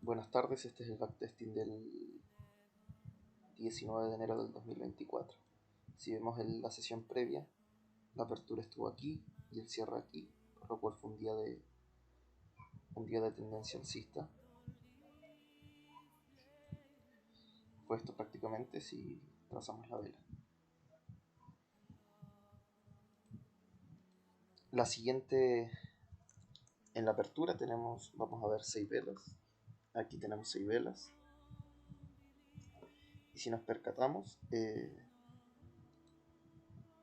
Buenas tardes, este es el backtesting del 19 de enero del 2024. Si vemos la sesión previa, la apertura estuvo aquí y el cierre aquí, por lo cual fue un día de tendencia alcista. Fue esto prácticamente si trazamos la vela. La siguiente, en la apertura vamos a ver 6 velas. Aquí tenemos 6 velas. Y si nos percatamos,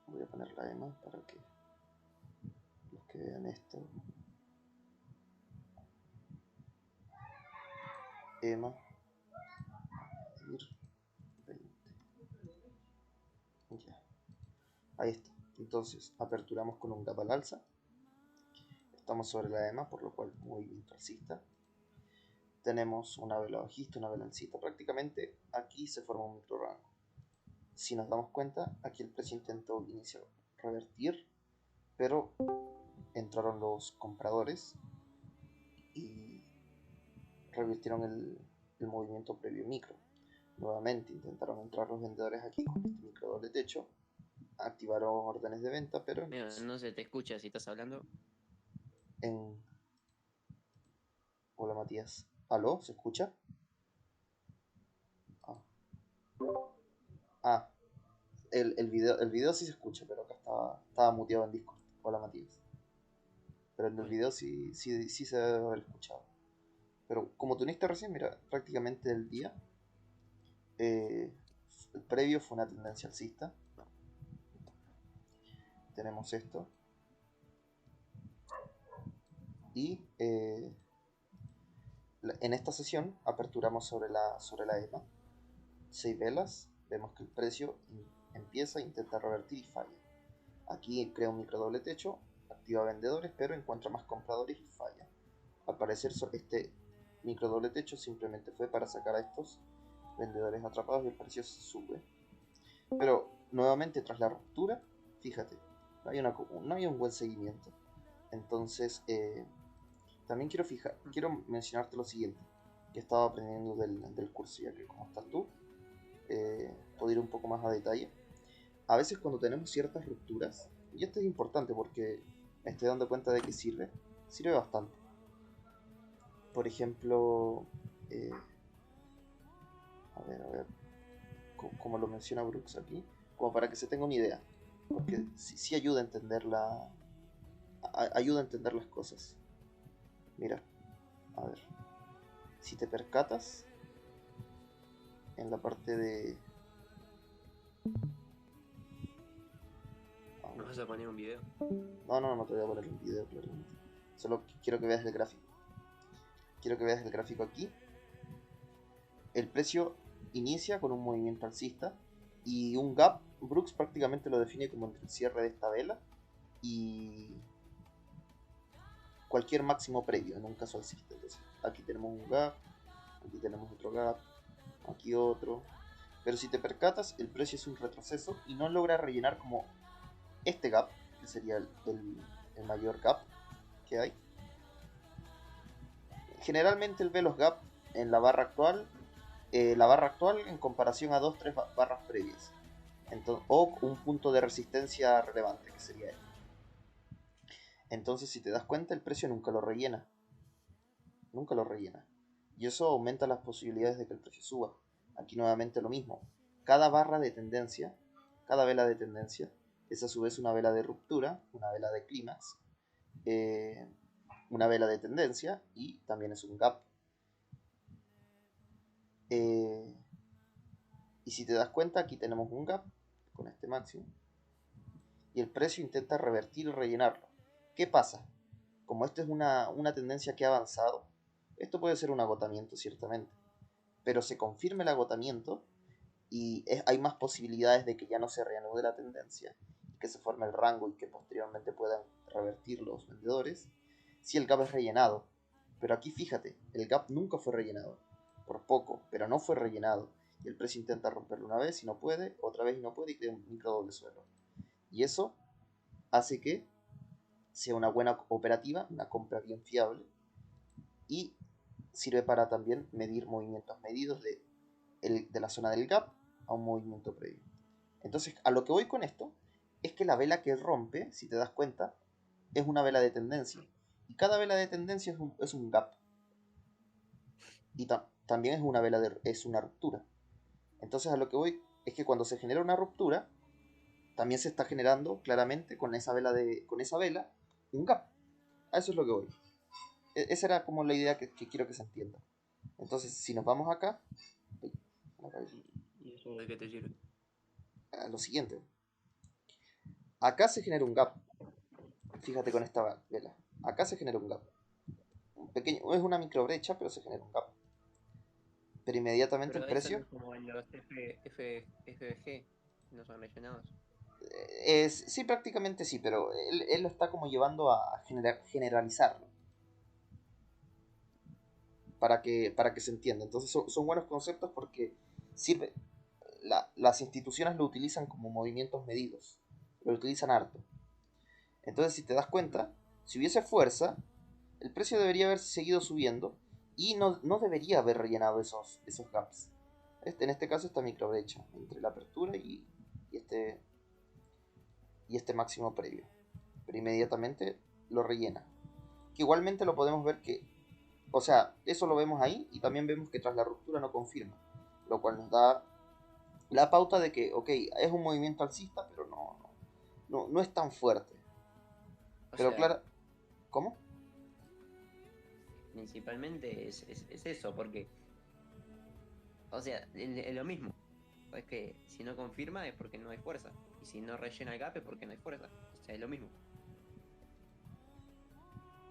voy a poner la EMA para que los que vean esto. EMA 20. Ya. Ahí está. Entonces aperturamos con un gap al alza. Estamos sobre la EMA, por lo cual movimiento alcista. Tenemos una vela bajista, una vela alcista. Prácticamente aquí se forma un micro rango. Si nos damos cuenta, aquí el precio intentó iniciar revertir, pero entraron los compradores y revirtieron el movimiento previo micro. Nuevamente intentaron entrar los vendedores aquí con este micro doble techo, activaron órdenes de venta, pero No se te escucha si estás hablando. Hola Matías. ¿Aló? ¿Se escucha? Ah, el video sí se escucha, pero acá estaba muteado en Discord. Hola Matías. Pero en el Bueno, video sí se debe haber escuchado. Pero como tú uniste recién, mira, prácticamente el día, eh, el previo fue una tendencia alcista. Tenemos esto. Y en esta sesión aperturamos sobre la EMA. 6 velas. Vemos que el precio empieza, intenta revertir y falla. Aquí crea un micro doble techo, activa vendedores, pero encuentra más compradores y falla. Al parecer este micro doble techo simplemente fue para sacar a estos vendedores atrapados y el precio sube. Pero nuevamente tras la ruptura, fíjate, no hay un buen seguimiento. Entonces, también quiero mencionarte lo siguiente, que estaba aprendiendo del curso, ya que como estás tú, puedo ir un poco más a detalle. A veces cuando tenemos ciertas rupturas, y esto es importante porque me estoy dando cuenta de que sirve bastante. Por ejemplo, eh, a ver, como lo menciona Brooks aquí, como para que se tenga una idea, porque sí ayuda a entender ayuda a entender las cosas. Mira, a ver, si te percatas en la parte de... ¿nos vas a poner un video? No te voy a poner un video claramente. Solo quiero que veas el gráfico. Quiero que veas el gráfico aquí. El precio inicia con un movimiento alcista y un gap. Brooks prácticamente lo define como entre el cierre de esta vela y cualquier máximo previo en un caso alcista. Entonces, aquí tenemos un gap, aquí tenemos otro gap, aquí otro. Pero si te percatas, el precio es un retroceso y no logra rellenar como este gap, que sería el mayor gap que hay. Generalmente él ve los gaps en la barra actual en comparación a 2-3 barras previas. Entonces, o un punto de resistencia relevante, que sería este. Entonces, si te das cuenta, el precio nunca lo rellena. Nunca lo rellena. Y eso aumenta las posibilidades de que el precio suba. Aquí nuevamente lo mismo. Cada barra de tendencia, cada vela de tendencia, es a su vez una vela de ruptura, una vela de clímax, eh, una vela de tendencia y también es un gap. Eh, y si te das cuenta, aquí tenemos un gap con este máximo y el precio intenta revertir y rellenarlo. ¿Qué pasa? Como esto es una tendencia que ha avanzado, esto puede ser un agotamiento ciertamente, pero se confirma el agotamiento y hay más posibilidades de que ya no se reanude la tendencia y que se forme el rango y que posteriormente puedan revertir los vendedores si el gap es rellenado. Pero aquí fíjate, el gap nunca fue rellenado, por poco, pero no fue rellenado. Y el precio intenta romperlo una vez y no puede, otra vez y no puede y crea un micro doble suelo. Y eso hace que sea una buena operativa, una compra bien fiable y sirve para también medir movimientos medidos de la zona del gap a un movimiento previo. Entonces, a lo que voy con esto es que la vela que rompe, si te das cuenta, es una vela de tendencia. Y cada vela de tendencia es un gap. Y también es una vela es una ruptura. Entonces, a lo que voy es que cuando se genera una ruptura, también se está generando claramente con esa vela un gap. A eso es lo que voy. Esa era como la idea que quiero que se entienda. Entonces, si nos vamos acá, ¿Y eso de qué te sirve? a lo siguiente. Acá se genera un gap. Fíjate con esta vela. Acá se genera un gap. Un pequeño, es una micro brecha, pero se genera un gap. Pero inmediatamente el Pero eso no precio es como en los FBG, no son rellenados. sí, prácticamente sí, pero él lo está como llevando a generalizarlo para que se entienda. Entonces son buenos conceptos porque sirve, las instituciones lo utilizan como movimientos medidos, lo utilizan harto. Entonces, si te das cuenta, si hubiese fuerza, el precio debería haber seguido subiendo y no debería haber rellenado esos gaps. En este caso, esta micro brecha entre la apertura y este máximo previo. Pero inmediatamente lo rellena. Que igualmente lo podemos ver que, o sea, eso lo vemos ahí y también vemos que tras la ruptura no confirma. Lo cual nos da la pauta de que, ok, es un movimiento alcista, pero no es tan fuerte. O Pero sea, claro, ¿cómo? principalmente es eso, porque, o sea, es lo mismo. Es que si no confirma es porque no hay fuerza. Y si no rellena el gap es porque no hay fuerza. O sea, es lo mismo.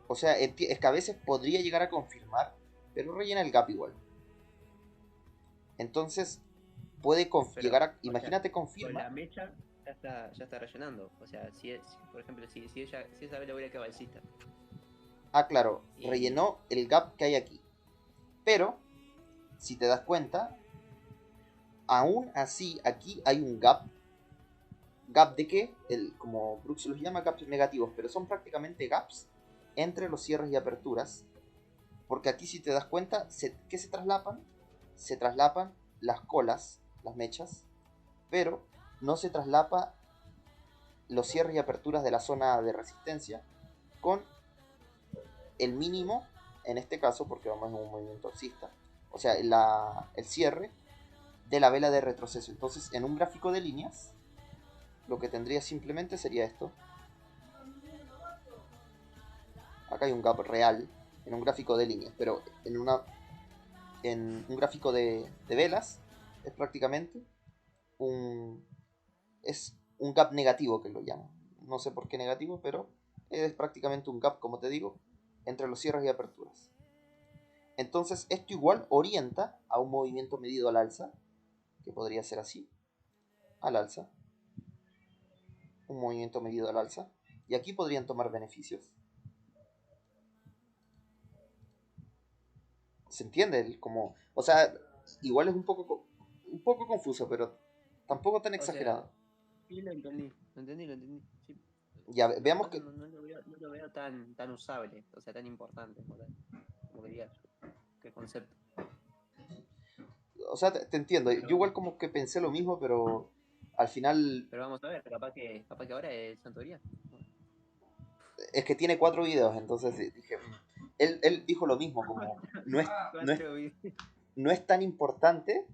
O sea, es que a veces podría llegar a confirmar, pero rellena el gap igual. Entonces, puede Pero, llegar a. o sea, Imagínate, con confirma. la mecha ya está rellenando. O sea, por ejemplo, si esa vela hubiera quedado alcista. Ah, claro, Y, rellenó el gap que hay aquí. Pero, si te das cuenta, aún así, aquí hay un gap. ¿Gap de qué? Como Brooks los llama, gaps negativos, pero son prácticamente gaps entre los cierres y aperturas. Porque aquí, si te das cuenta, ¿qué se traslapan? Se traslapan las colas, las mechas, pero no se traslapa los cierres y aperturas de la zona de resistencia con el mínimo, en este caso, porque vamos en un movimiento alcista, o sea, el cierre de la vela de retroceso. Entonces, en un gráfico de líneas, lo que tendría simplemente sería esto. Acá hay un gap real en un gráfico de líneas, pero en un gráfico de velas es prácticamente un, es un gap negativo que lo llaman. No sé por qué negativo, pero es prácticamente un gap, como te digo, entre los cierres y aperturas. Entonces, esto igual orienta a un movimiento medido al alza, que podría ser así, al alza, un movimiento medido al alza, y aquí podrían tomar beneficios. ¿Se entiende? Como, o sea, igual es un poco confuso, pero tampoco tan o sea, exagerado. sí lo entendí. Lo entendí, lo entendí. Sí. Ya Lo que veamos pasa que, no lo veo tan usable, o sea, tan importante, como que digas, qué concepto. o sea, te entiendo. Yo Pero igual vamos, como que pensé lo mismo, pero al final pero vamos a ver, capaz que ahora es Santoría. es que tiene 4 videos, entonces dije, él dijo lo mismo, como no es, no es, Cuatro videos. no es tan importante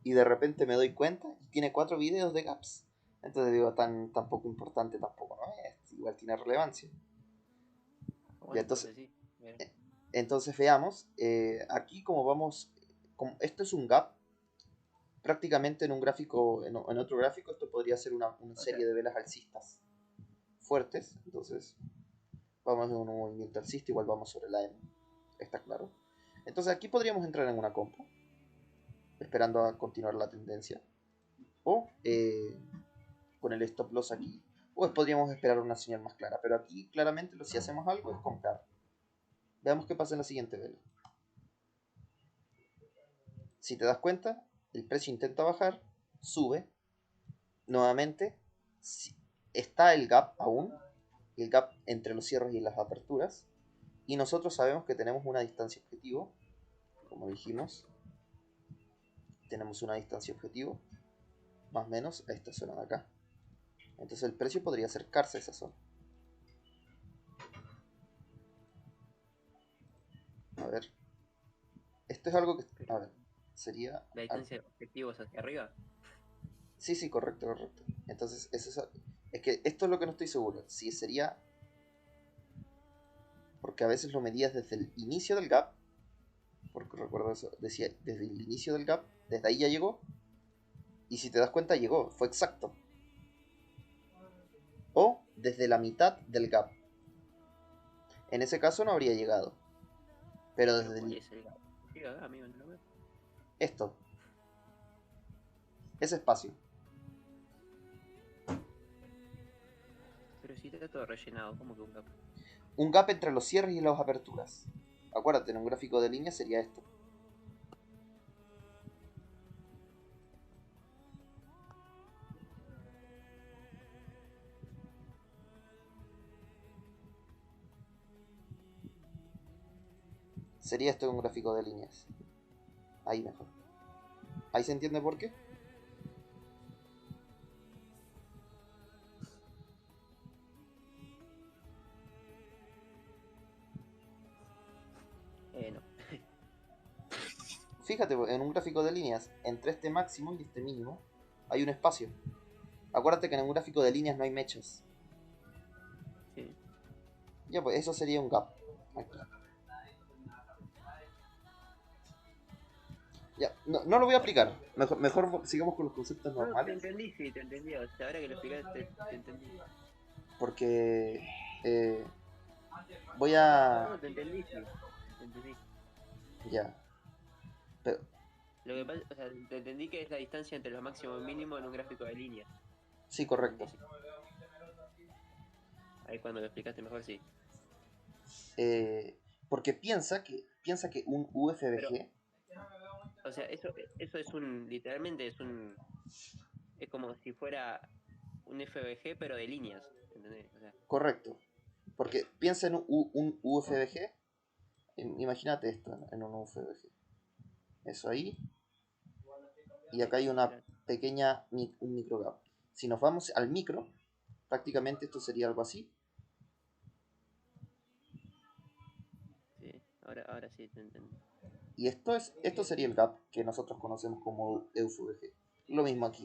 y de repente me doy cuenta y tiene 4 videos de gaps. Entonces digo, tan poco importante tampoco no es, igual tiene relevancia. Ya, Bueno, entonces, entonces sí. Bien. entonces veamos, aquí como vamos, como esto es un gap, prácticamente en un gráfico, en otro gráfico, esto podría ser una O sea, serie de velas alcistas fuertes, entonces vamos en un movimiento alcista, igual vamos sobre la M, está claro. Entonces aquí podríamos entrar en una compra, esperando a continuar la tendencia, o con el stop loss aquí, o podríamos esperar una señal más clara, pero aquí claramente si hacemos algo es comprar. Veamos qué pasa en la siguiente vela. Si te das cuenta, el precio intenta bajar, sube, nuevamente está el gap aún, el gap entre los cierres y las aperturas, y nosotros sabemos que tenemos una distancia objetivo como dijimos, tenemos una distancia objetivo, más o menos a esta zona de acá. Entonces el precio podría acercarse a esa zona. A ver. Esto es algo que... A ver. Sería... La distancia de objetivos hacia arriba. Sí, sí, correcto, correcto. Entonces, es que esto es lo que no estoy seguro. Si sería... Porque a veces lo medías desde el inicio del gap. Porque recuerdo eso. Decía, desde el inicio del gap. Desde ahí ya llegó. Y si te das cuenta, llegó. Fue exacto. O desde la mitad del gap. En ese caso no habría llegado. Pero desde ¿Cuál el... es el gap? Sí, acá, amigo, no lo veo. Esto. Ese espacio. Pero si está todo rellenado, ¿cómo que un gap? Un gap entre los cierres y las aperturas. Acuérdate, en un gráfico de línea sería esto. Sería esto un gráfico de líneas. Ahí mejor. ¿Ahí se entiende por qué? No. Fíjate, en un gráfico de líneas, entre este máximo y este mínimo, hay un espacio. Acuérdate que en un gráfico de líneas no hay mechas. Sí. Ya, pues eso sería un gap. Aquí. Ya, no lo voy a aplicar. Mejor sigamos con los conceptos No, te normales. entendí, sí, te entendí. O sea, ahora que lo explicaste, te entendí. Porque voy a... No, te entendí, sí. Te entendí. Ya. Pero, Lo que pasa, o sea, te entendí que es la distancia entre los máximos y mínimos en un gráfico de líneas. sí, Te entendí, correcto. sí. Ahí cuando lo explicaste mejor, sí. Porque piensa que un Pero, UFBG... o sea, eso es literalmente es como si fuera un FBG, pero de líneas, ¿entendés? O sea, Correcto. Porque piensa en un UFBG. Imagínate esto en un UFBG. Eso ahí. Y acá hay una claro, pequeña, un microgap. Si nos vamos al micro, prácticamente esto sería algo así. sí, ahora sí te entendí. Y esto sería el gap que nosotros conocemos como UFBG. Lo mismo aquí.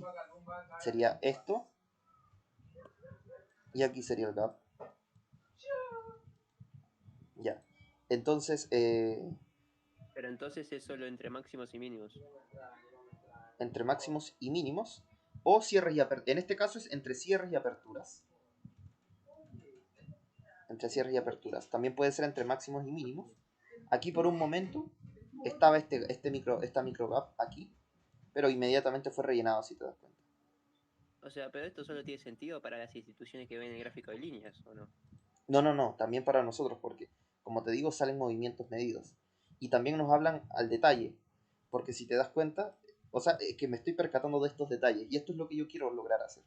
Sería esto. Y aquí sería el gap. Ya. Entonces, Pero entonces es solo entre máximos y mínimos. entre máximos y mínimos. O cierres y aperturas. En este caso es entre cierres y aperturas. Entre cierres y aperturas. También puede ser entre máximos y mínimos. Aquí por un momento estaba esta micro gap aquí. Pero inmediatamente fue rellenado, si te das cuenta. O sea, pero esto solo tiene sentido para las instituciones que ven el gráfico de líneas, ¿o no? No, también para nosotros, porque como te digo, salen movimientos medidos. Y también nos hablan al detalle, porque si te das cuenta, o sea, que me estoy percatando de estos detalles, y esto es lo que yo quiero lograr hacer,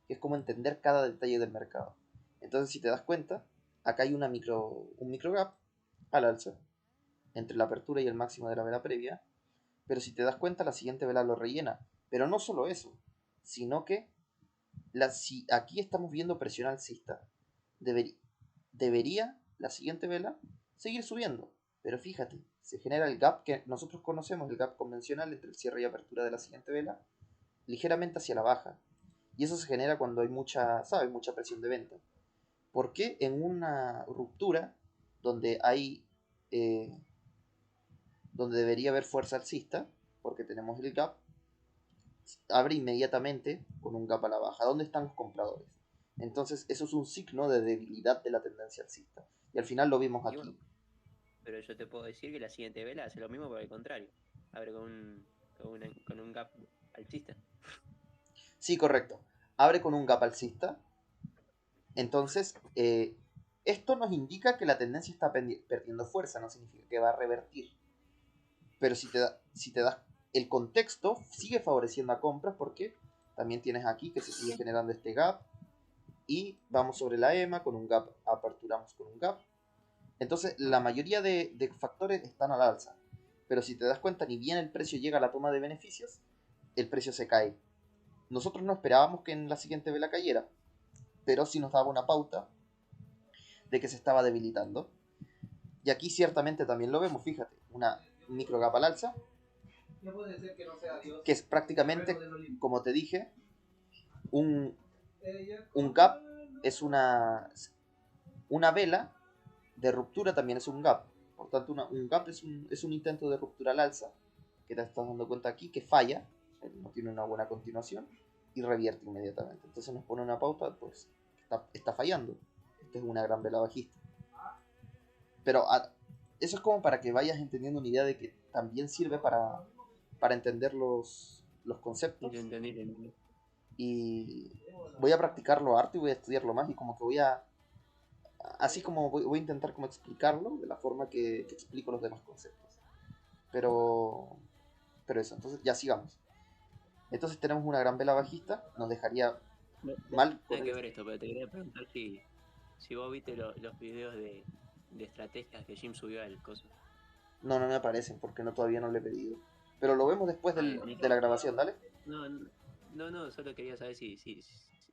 que es como entender cada detalle del mercado. Entonces, si te das cuenta, acá hay un micro gap al alza, entre la apertura y el máximo de la vela previa, pero si te das cuenta, la siguiente vela lo rellena. Pero no solo eso, sino que si aquí estamos viendo presión alcista, debería debería la siguiente vela seguir subiendo. Pero fíjate, se genera el gap que nosotros conocemos, el gap convencional entre el cierre y apertura de la siguiente vela, ligeramente hacia la baja. Y eso se genera cuando hay mucha presión de venta. ¿Por qué en una ruptura donde eh, donde debería haber fuerza alcista, porque tenemos el gap, abre inmediatamente con un gap a la baja? ¿Dónde están los compradores? Entonces eso es un signo de debilidad de la tendencia alcista. Y al final lo vimos Y bueno, aquí. pero yo te puedo decir que la siguiente vela hace lo mismo por el contrario. Abre con un gap alcista. Sí, correcto. Abre con un gap alcista. Entonces, esto nos indica que la tendencia está perdiendo fuerza, no significa que va a revertir. Pero si te das el contexto, sigue favoreciendo a compras porque también tienes aquí que se sigue generando este gap. Y vamos sobre la EMA con un gap, aperturamos con un gap. Entonces, la mayoría de factores están al alza. Pero si te das cuenta, ni bien el precio llega a la toma de beneficios, el precio se cae. Nosotros no esperábamos que en la siguiente vela cayera, pero sí nos daba una pauta de que se estaba debilitando. Y aquí ciertamente también lo vemos, fíjate, una micro gap al alza, que es prácticamente, como te dije, un gap es una vela de ruptura, también es un gap. Por tanto, un gap es un intento de ruptura al alza, que te estás dando cuenta aquí, que falla, no tiene una buena continuación, y revierte inmediatamente. Entonces nos pone una pauta, pues está fallando. Esta es una gran vela bajista. Pero eso es como para que vayas entendiendo una idea de que también sirve para entender los conceptos. Entendí. Y voy a practicarlo harto y voy a estudiarlo más, y como que así como voy a intentar como explicarlo de la forma que explico los demás conceptos. Pero eso, entonces ya sigamos. Entonces tenemos una gran vela bajista, nos dejaría mal. Nada que ver esto, pero te quería preguntar si vos viste los videos de estrategias que Jim subió al coso. No me aparecen porque todavía no le he pedido. Pero lo vemos después de la grabación, ¿dale? No, solo quería saber si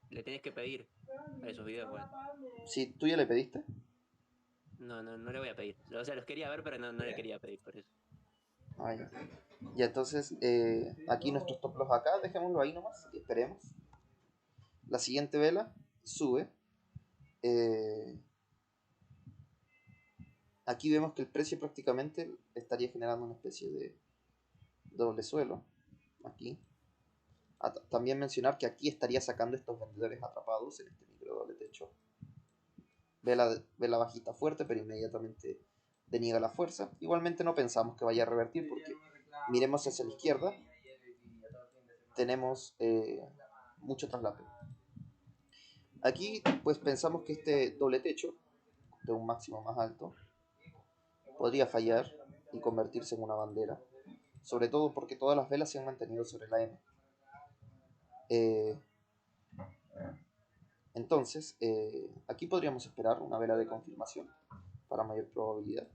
le tenés que pedir a esos videos. Bueno. Sí, ¿tú ya le pediste? No le voy a pedir. O sea, los quería ver, pero no le quería pedir por eso. Ah, ya. Y entonces, aquí nuestros stop loss acá, dejémoslo ahí nomás y esperemos. La siguiente vela sube. Aquí vemos que el precio prácticamente estaría generando una especie de doble suelo. Aquí. También mencionar que aquí estaría sacando estos vendedores atrapados en este micro doble techo. Vela bajita fuerte, pero inmediatamente deniega la fuerza. Igualmente no pensamos que vaya a revertir porque miremos hacia la izquierda. Tenemos mucho traslape. Aquí pues pensamos que este doble techo de un máximo más alto podría fallar y convertirse en una bandera, sobre todo porque todas las velas se han mantenido sobre la M. Entonces, aquí podríamos esperar una vela de confirmación para mayor probabilidad.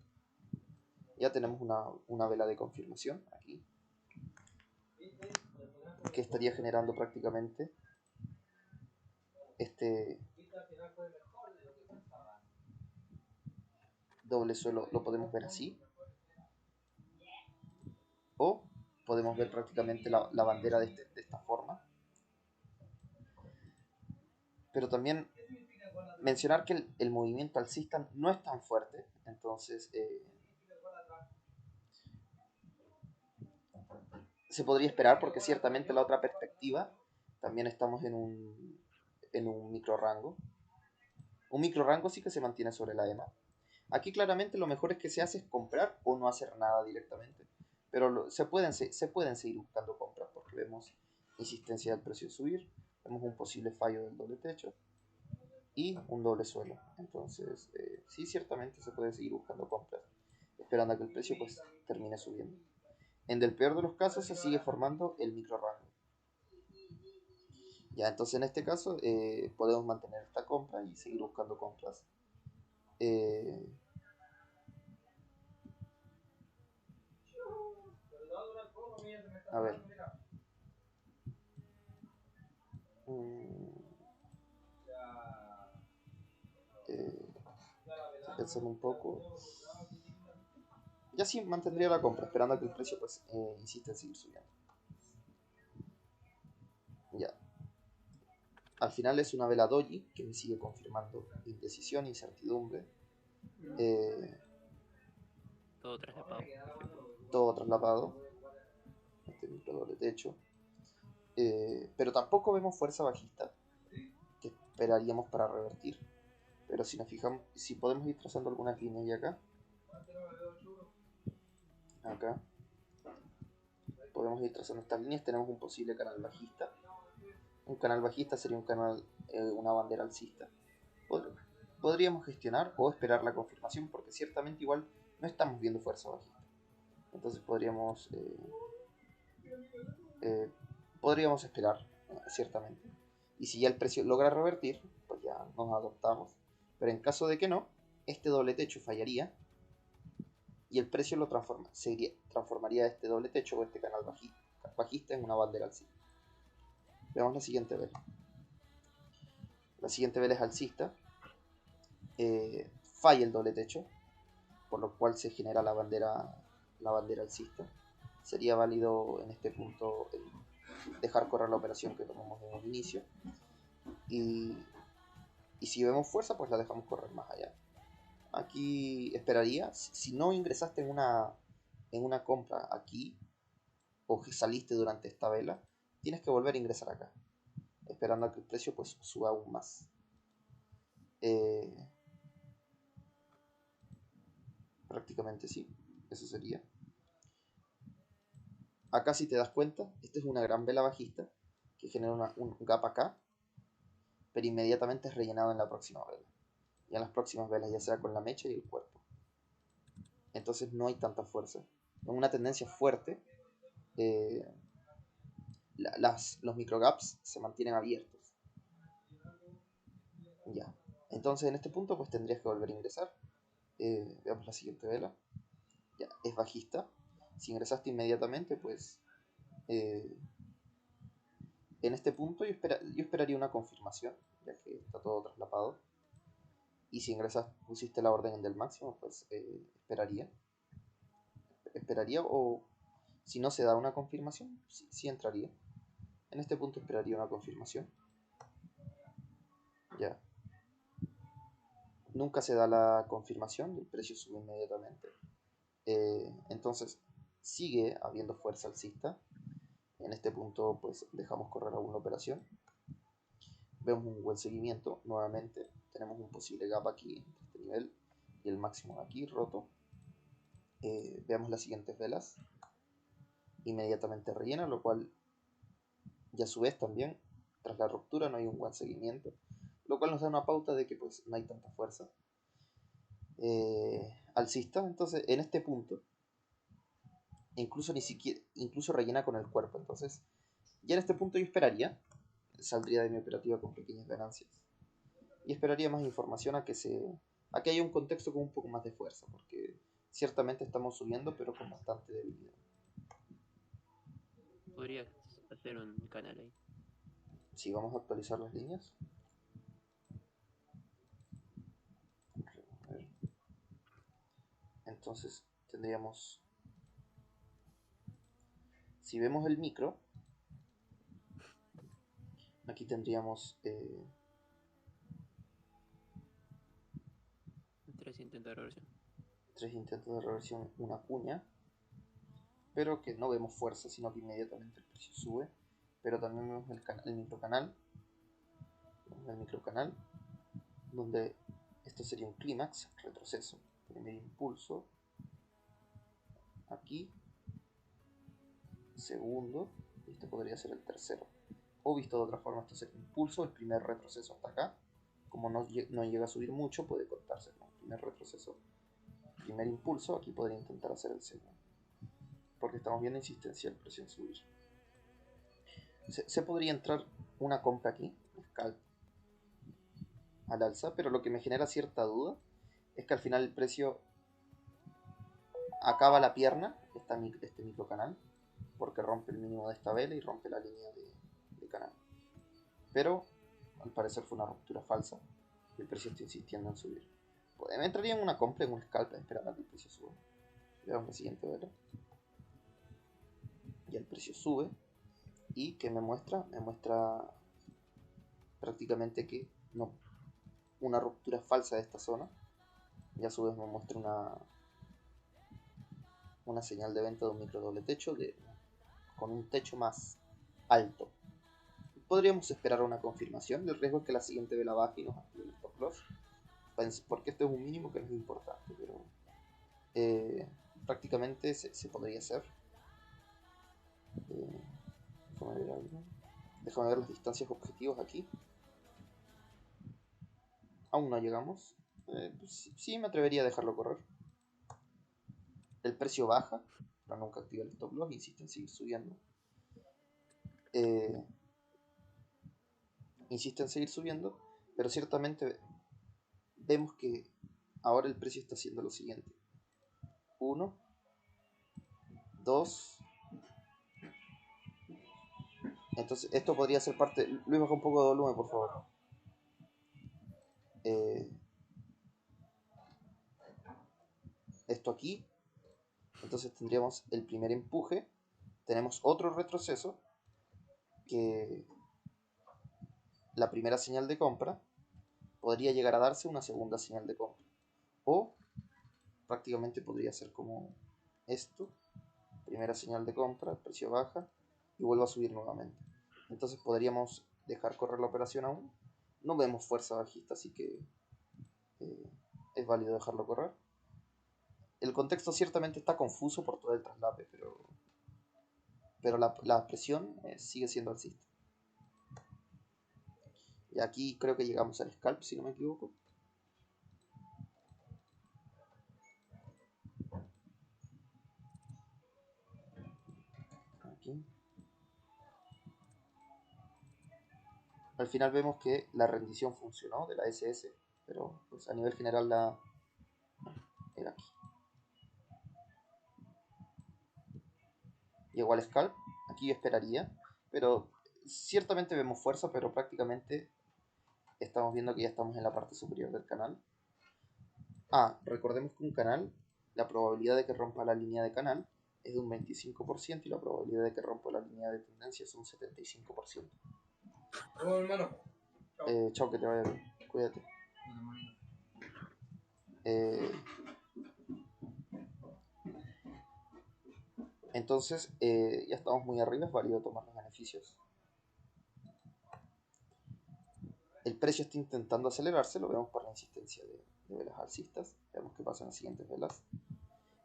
Ya tenemos una vela de confirmación aquí, que estaría generando prácticamente este doble suelo. Lo podemos ver así, o podemos ver prácticamente la bandera de esta forma. Pero también mencionar que el movimiento alcista no es tan fuerte, entonces se podría esperar, porque ciertamente la otra perspectiva también estamos en un micro rango. Un micro rango sí que se mantiene sobre la EMA. Aquí claramente lo mejor es que se hace es comprar o no hacer nada directamente, pero se pueden seguir buscando compras porque vemos insistencia del precio de subir, vemos un posible fallo del doble techo y un doble suelo. Entonces, sí, ciertamente se puede seguir buscando compras, esperando a que el precio pues termine subiendo. En el peor de los casos se sigue formando el micro rango. Ya, entonces en este caso podemos mantener esta compra y seguir buscando compras. A ver. Pensando un poco. Ya sí mantendría la compra, esperando a que el precio pues insista en seguir subiendo. Ya. Al final es una vela doji que me sigue confirmando indecisión, incertidumbre. Todo traslapado. Todo traslapado. Este micro doble techo. Pero tampoco vemos fuerza bajista que esperaríamos para revertir. Pero si nos fijamos, si podemos ir trazando algunas líneas ya acá podemos ir trazando estas líneas. Tenemos un posible canal bajista. Un canal bajista sería un canal, una bandera alcista. Podríamos gestionar o esperar la confirmación, porque ciertamente igual no estamos viendo fuerza bajista. Entonces podríamos esperar, ciertamente. Y si ya el precio logra revertir, pues ya nos adoptamos. Pero en caso de que no, este doble techo fallaría y el precio lo transformaría este doble techo o este canal bajista en una bandera alcista. Veamos la siguiente vela. La siguiente vela es alcista. Falla el doble techo, por lo cual se genera la bandera alcista. Sería válido en este punto dejar correr la operación que tomamos en un inicio. Y si vemos fuerza, pues la dejamos correr más allá. Aquí esperaría, si no ingresaste en una compra aquí, o que saliste durante esta vela, tienes que volver a ingresar acá, esperando a que el precio pues suba aún más. Prácticamente sí, eso sería. Acá, si te das cuenta, esta es una gran vela bajista que genera un gap acá, pero inmediatamente es rellenado en la próxima vela. Y en las próximas velas, ya sea con la mecha y el cuerpo. Entonces no hay tanta fuerza. En una tendencia fuerte, los microgaps se mantienen abiertos. Ya. Entonces en este punto pues tendrías que volver a ingresar. Veamos la siguiente vela. Ya, es bajista. Si ingresaste inmediatamente, pues en este punto yo esperaría una confirmación, ya que está todo traslapado. Y si pusiste la orden del máximo, pues esperaría, o si no se da una confirmación, sí entraría. En este punto esperaría una confirmación. Ya. Nunca se da la confirmación y el precio sube inmediatamente. Entonces sigue habiendo fuerza alcista. En este punto pues dejamos correr alguna operación. Vemos un buen seguimiento nuevamente. Tenemos un posible gap aquí entre este nivel y el máximo de aquí roto. Veamos las siguientes velas. Inmediatamente rellena, lo cual y a su vez también tras la ruptura no hay un buen seguimiento, lo cual nos da una pauta de que pues no hay tanta fuerza alcista. Entonces en este punto incluso rellena con el cuerpo. Entonces ya en este punto yo esperaría, saldría de mi operativa con pequeñas ganancias y esperaría más información a que haya un contexto con un poco más de fuerza, porque ciertamente estamos subiendo pero con bastante debilidad. Podrías hacer un canal ahí. Si vamos a actualizar las líneas, entonces tendríamos, si vemos el micro, aquí tendríamos 3 intentos de reversión. 3 intentos de reversión, una cuña, pero que no vemos fuerza, sino que inmediatamente el precio sube. Pero también vemos el microcanal, donde esto sería un clímax, retroceso, primer impulso, aquí, segundo, y este podría ser el tercero. O visto de otra forma, esto sería impulso, el primer retroceso hasta acá. Como no llega a subir mucho, puede cortarse con el primer retroceso, primer impulso. Aquí podría intentar hacer el segundo, porque estamos viendo insistencia del precio en subir. Se podría entrar una compra aquí, scalp al alza, pero lo que me genera cierta duda es que al final el precio acaba la pierna, este microcanal, porque rompe el mínimo de esta vela y rompe la línea de canal. Pero al parecer fue una ruptura falsa y el precio está insistiendo en subir. Pues, me entraría en una compra, en un scalp, esperando a que el precio suba. Veamos la siguiente vela. Ya el precio sube. ¿Y qué me muestra? Me muestra prácticamente que no, una ruptura falsa de esta zona. Y a su vez me muestra una señal de venta de un micro doble techo con un techo más alto. Podríamos esperar una confirmación. El riesgo es que la siguiente vela baje y nos active el stop loss, porque esto es un mínimo que no es importante, pero prácticamente se podría hacer. Déjame ver algo. Déjame ver las distancias objetivos aquí. Aún no llegamos. Pues sí, me atrevería a dejarlo correr. El precio baja, pero nunca activa el stop loss, insiste en seguir subiendo. Insiste en seguir subiendo, pero ciertamente vemos que ahora el precio está haciendo lo siguiente. 1, 2. Entonces esto podría ser parte... Luis, baja un poco de volumen, por favor. Esto aquí. Entonces tendríamos el primer empuje. Tenemos otro retroceso, que la primera señal de compra podría llegar a darse una segunda señal de compra. O prácticamente podría ser como esto. Primera señal de compra, el precio baja y vuelve a subir nuevamente. Entonces podríamos dejar correr la operación aún. No vemos fuerza bajista, así que es válido dejarlo correr. El contexto ciertamente está confuso por todo el traslape, pero la presión sigue siendo alcista. Y aquí creo que llegamos al scalp, si no me equivoco. Aquí. Al final vemos que la rendición funcionó de la SS, pero pues a nivel general era aquí. Llegó al scalp, aquí yo esperaría, pero ciertamente vemos fuerza, pero prácticamente estamos viendo que ya estamos en la parte superior del canal. Recordemos que un canal, la probabilidad de que rompa la línea de canal es de un 25% y la probabilidad de que rompa la línea de tendencia es un 75%. Bueno, hermano. Chao, que te vaya bien. Cuídate. Entonces, ya estamos muy arriba, es válido tomar los beneficios. El precio está intentando acelerarse, lo vemos por la insistencia de velas alcistas. Veamos qué pasa en las siguientes velas.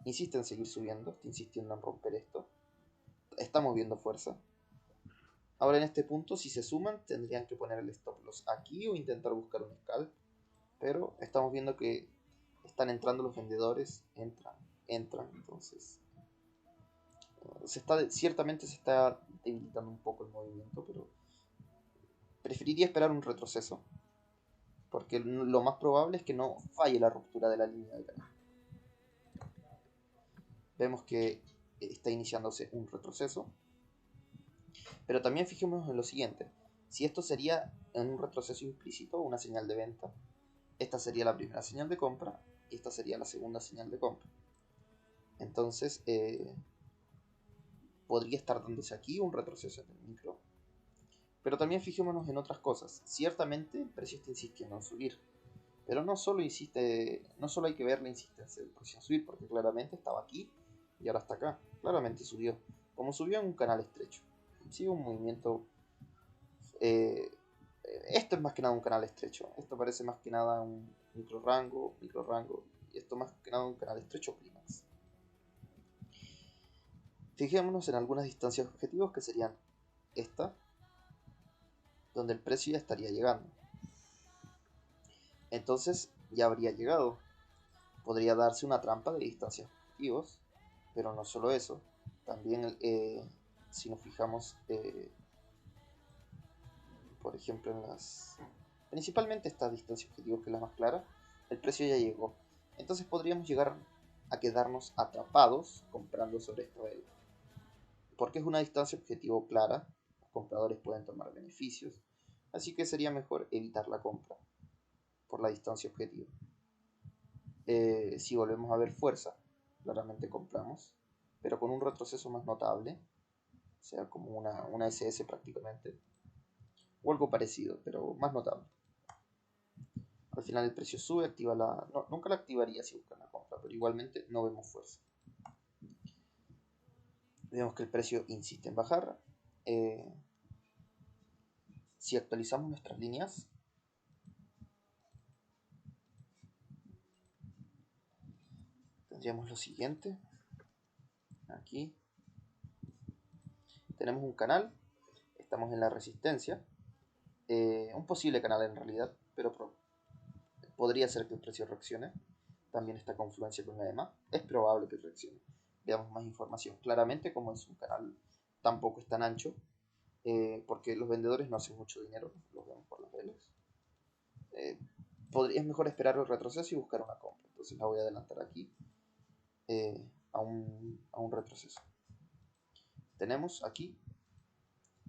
Insiste en seguir subiendo, está insistiendo en romper esto. Estamos viendo fuerza. Ahora en este punto, si se suman, tendrían que poner el stop loss aquí o intentar buscar un scalp. Pero estamos viendo que están entrando los vendedores, entran, entonces ciertamente se está debilitando un poco el movimiento, pero preferiría esperar un retroceso, porque lo más probable es que no falle la ruptura de la línea de canal. Vemos que está iniciándose un retroceso, pero también fijémonos en lo siguiente: si esto sería en un retroceso implícito, una señal de venta, esta sería la primera señal de compra y esta sería la segunda señal de compra. Entonces podría estar dándose aquí un retroceso en el micro. Pero también fijémonos en otras cosas. Ciertamente el precio está insistiendo en subir, pero no solo hay que ver la insistencia del precio en subir, porque claramente estaba aquí y ahora está acá. Claramente subió. Como subió en un canal estrecho. Sigue un movimiento. Esto es más que nada un canal estrecho. Esto parece más que nada un micro rango. Y esto más que nada un canal estrecho clímax. Fijémonos en algunas distancias objetivos que serían esta, donde el precio ya estaría llegando. Entonces ya habría llegado. Podría darse una trampa de distancias objetivos, pero no solo eso. También si nos fijamos, por ejemplo, en principalmente estas distancias objetivos, que es la más clara, el precio ya llegó. Entonces podríamos llegar a quedarnos atrapados comprando sobre esta vela. Porque es una distancia objetivo clara, los compradores pueden tomar beneficios, así que sería mejor evitar la compra por la distancia objetivo. Si volvemos a ver fuerza, claramente compramos, pero con un retroceso más notable, o sea, como una SS prácticamente, o algo parecido, pero más notable. Al final el precio sube, activa nunca la activaría si buscan la compra, pero igualmente no vemos fuerza. Vemos que el precio insiste en bajar. Si actualizamos nuestras líneas, tendríamos lo siguiente. Aquí tenemos un canal, estamos en la resistencia, un posible canal en realidad, pero podría ser que el precio reaccione. También esta confluencia con la EMA, es probable que reaccione. Veamos más información. Claramente, como es un canal tampoco es tan ancho, porque los vendedores no hacen mucho dinero, los vemos por las velas. Es mejor esperar el retroceso y buscar una compra. Entonces la voy a adelantar aquí. a un retroceso. Tenemos aquí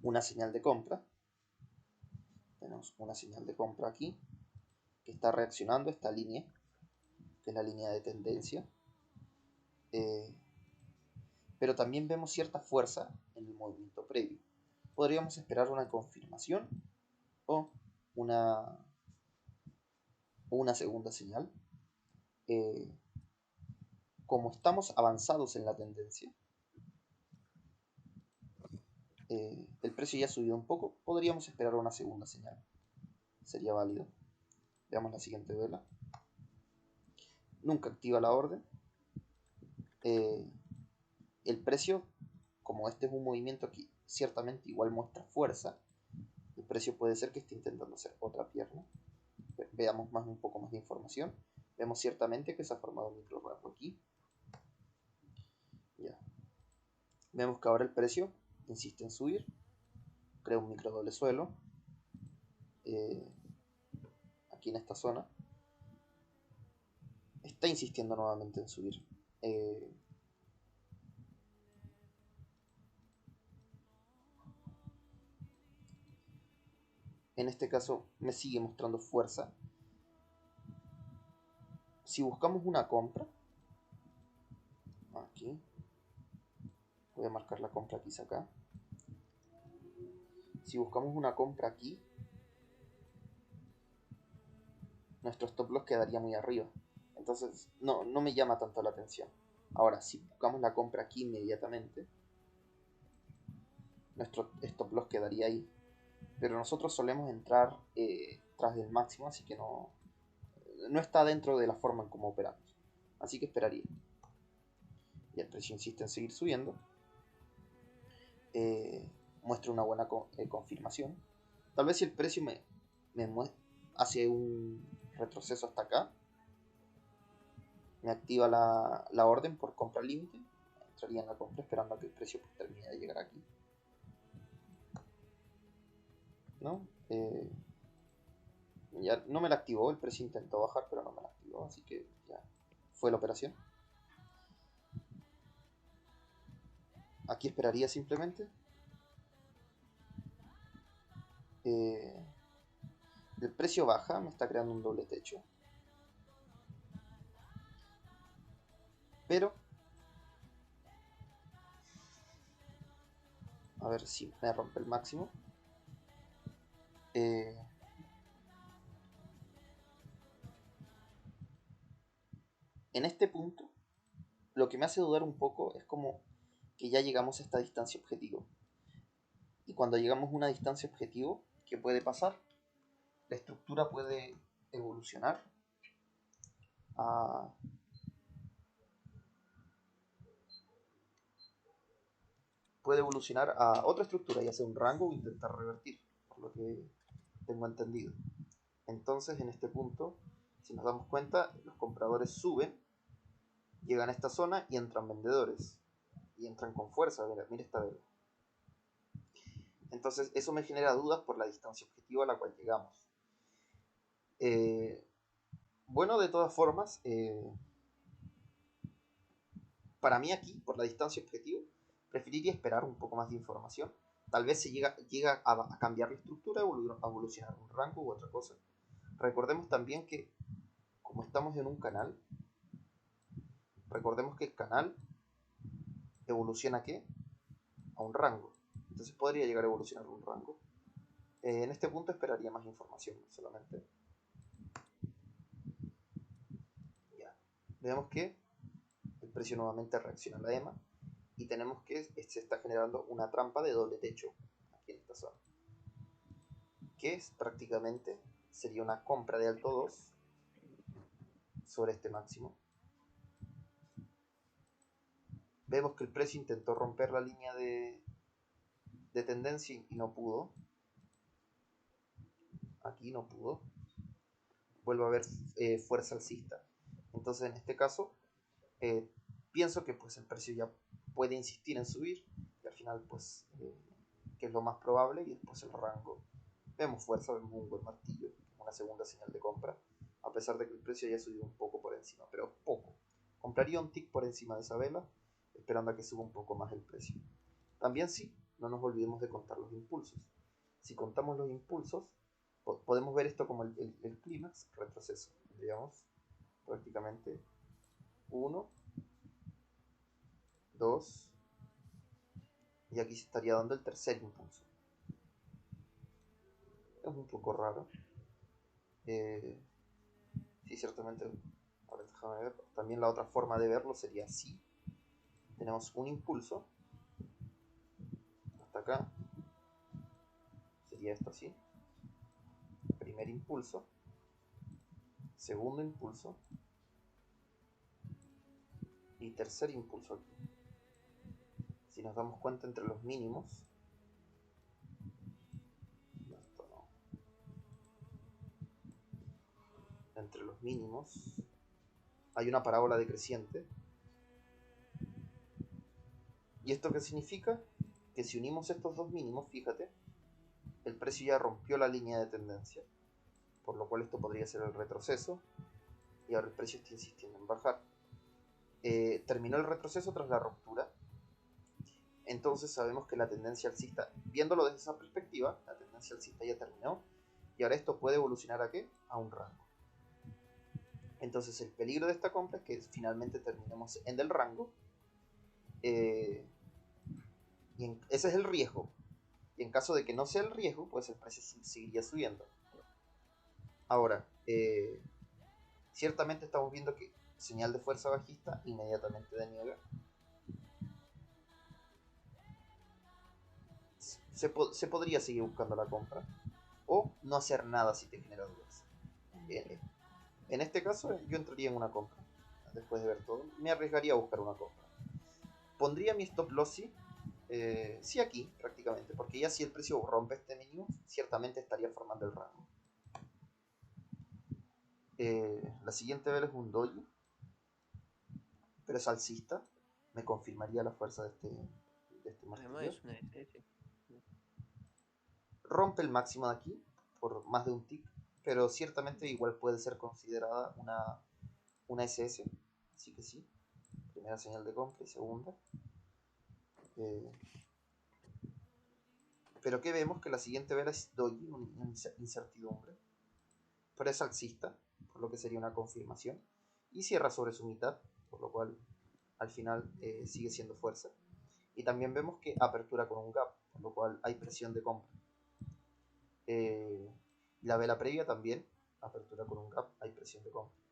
una señal de compra. Tenemos una señal de compra aquí que está reaccionando esta línea, que es la línea de tendencia. Pero también vemos cierta fuerza en el movimiento previo. Podríamos esperar una confirmación o una segunda señal. Como estamos avanzados en la tendencia, el precio ya ha subido un poco, podríamos esperar una segunda señal. Sería válido. Veamos la siguiente vela. Nunca activa la orden. El precio, como este es un movimiento que ciertamente igual muestra fuerza, el precio puede ser que esté intentando hacer otra pierna. Veamos un poco más de información. Vemos ciertamente que se ha formado un micro rango aquí. Ya. Vemos que ahora el precio insiste en subir. Crea un micro doble suelo. Aquí en esta zona. Está insistiendo nuevamente en subir. En este caso me sigue mostrando fuerza. Si buscamos una compra, aquí, voy a marcar la compra quizá acá. Si buscamos una compra aquí, nuestro stop loss quedaría muy arriba. Entonces no me llama tanto la atención. Ahora, si buscamos la compra aquí inmediatamente, nuestro stop loss quedaría ahí. Pero nosotros solemos entrar tras del máximo, así que no está dentro de la forma en cómo operamos. Así que esperaría. Y el precio insiste en seguir subiendo. Muestra una buena confirmación. Tal vez si el precio me hace un retroceso hasta acá, me activa la orden por compra límite, entraría en la compra esperando a que el precio termine de llegar aquí, ¿no? Ya no me la activó, el precio intentó bajar pero no me la activó, así que ya fue la operación. Aquí esperaría simplemente. El precio baja, me está creando un doble techo, pero a ver si me rompe el máximo. En este punto, lo que me hace dudar un poco es como que ya llegamos a esta distancia objetivo. Y cuando llegamos a una distancia objetivo, ¿qué puede pasar? La estructura puede evolucionar a otra estructura, ya sea un rango o intentar revertir, por lo que tengo entendido. Entonces, en este punto, si nos damos cuenta, los compradores suben, llegan a esta zona y entran vendedores. Y entran con fuerza. Mira esta vela. Entonces, eso me genera dudas por la distancia objetiva a la cual llegamos. Bueno, de todas formas, para mí aquí, por la distancia objetiva, preferiría esperar un poco más de información. Tal vez se llega a cambiar la estructura, a evolucionar un rango u otra cosa. Recordemos también que, como estamos en un canal, recordemos que el canal evoluciona ¿a qué? A un rango. Entonces podría llegar a evolucionar un rango. En este punto esperaría más información solamente. Ya. Veamos que el precio nuevamente reacciona a la EMA y tenemos que se está generando una trampa de doble techo aquí en esta zona, que es prácticamente sería una compra de alto 2 sobre este máximo. Vemos que el precio intentó romper la línea de tendencia y no pudo. Aquí no pudo. Vuelve a haber fuerza alcista. Entonces en este caso pienso que pues el precio ya puede insistir en subir y al final pues que es lo más probable, y después el rango vemos fuerza, vemos un buen martillo, una segunda señal de compra, a pesar de que el precio ya subió un poco por encima, pero poco, Compraría un tick por encima de esa vela, esperando a que suba un poco más el precio. También sí, no nos olvidemos de contar los impulsos. Si contamos los impulsos, podemos ver esto como el clímax, retroceso. Digamos, prácticamente 1, 2, y aquí se estaría dando el tercer impulso. Es un poco raro. Sí, ciertamente. A ver, déjame ver. También la otra forma de verlo sería así. Tenemos un impulso. Hasta acá. Sería esto así. Primer impulso. Segundo impulso. Y tercer impulso aquí. Si nos damos cuenta entre los mínimos. Esto no. Entre los mínimos hay una parábola decreciente. ¿Y esto qué significa? Que si unimos estos dos mínimos, fíjate, el precio ya rompió la línea de tendencia, por lo cual esto podría ser el retroceso, y ahora el precio está insistiendo en bajar. Terminó el retroceso tras la ruptura, entonces sabemos que la tendencia alcista, viéndolo desde esa perspectiva, la tendencia alcista ya terminó, y ahora esto puede evolucionar ¿a qué? A un rango. Entonces el peligro de esta compra es que finalmente terminemos en el rango, ese es el riesgo. Y en caso de que no sea el riesgo, pues el precio seguiría subiendo. Ahora, ciertamente estamos viendo que señal de fuerza bajista inmediatamente deniega. Se podría seguir buscando la compra o no hacer nada si te genera dudas. En este caso yo entraría en una compra. Después de ver todo, me arriesgaría a buscar una compra. Pondría mi stop loss sí aquí prácticamente, porque ya si el precio rompe este mínimo, ciertamente estaría formando el rango. La siguiente vela es un doji, pero es alcista. Me confirmaría la fuerza de este martillo. Además es una SS. Rompe el máximo de aquí por más de un tick, pero ciertamente igual puede ser considerada una SS, así que sí. Primera señal de compra y segunda. Pero que vemos que la siguiente vela es doji, una incertidumbre, pero es alcista, por lo que sería una confirmación, y cierra sobre su mitad, por lo cual al final sigue siendo fuerza. Y también vemos que apertura con un gap, por lo cual hay presión de compra. La vela previa también, apertura con un gap, hay presión de compra.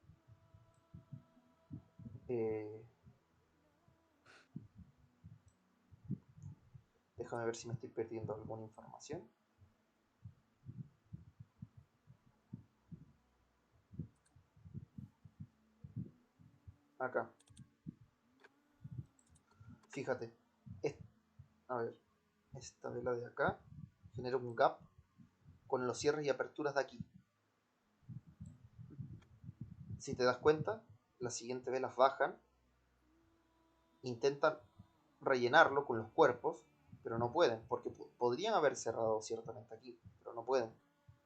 Déjame ver si me estoy perdiendo alguna información. Acá. Fíjate. A ver. Esta vela de acá genera un gap con los cierres y aperturas de aquí. Si te das cuenta, las siguientes velas bajan, intentan rellenarlo con los cuerpos, pero no pueden, porque podrían haber cerrado ciertamente aquí, pero no pueden.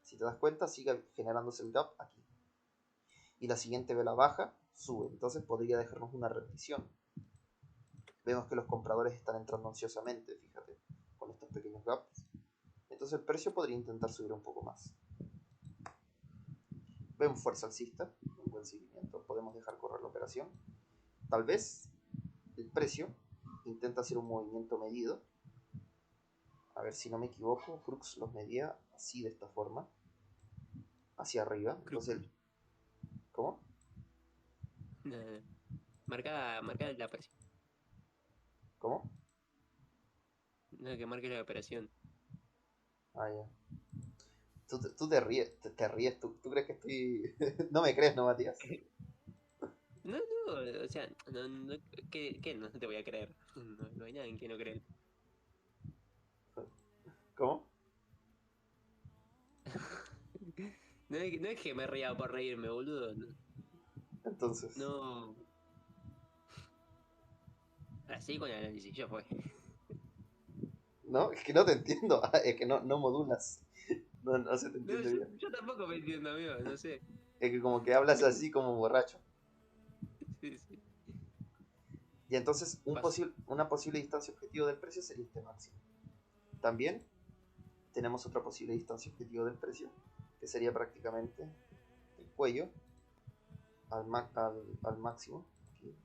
Si te das cuenta, sigue generándose el gap aquí. Y la siguiente vela baja, sube, entonces podría dejarnos una rendición. Vemos que los compradores están entrando ansiosamente, fíjate, con estos pequeños gaps. Entonces el precio podría intentar subir un poco más. Vemos fuerza alcista, un buen seguimiento, podemos dejar correr la operación. Tal vez el precio intenta hacer un movimiento medido. A ver si no me equivoco, Crux los medía así, de esta forma, hacia arriba. Entonces, ¿cómo? No, no. Marca la operación. ¿Cómo? No, que marque la operación. Ah, ya. Tú te ríes, ¿tú crees que estoy...? No me crees, ¿no, Matías? No, no, o sea, ¿qué no te voy a creer? No hay nada en que no creer. ¿Cómo? No es que me ría por reírme, boludo. Entonces... No. Así con el análisis, yo fue. No, es que no te entiendo, es que no modulas, no se te No, entiende bien. yo tampoco me entiendo, amigo, no sé. Es que como que hablas así como borracho. Sí, sí. Y entonces Paso. una posible distancia objetivo del precio sería este máximo. También tenemos otra posible distancia objetivo del precio, que sería prácticamente el cuello al máximo. Aquí.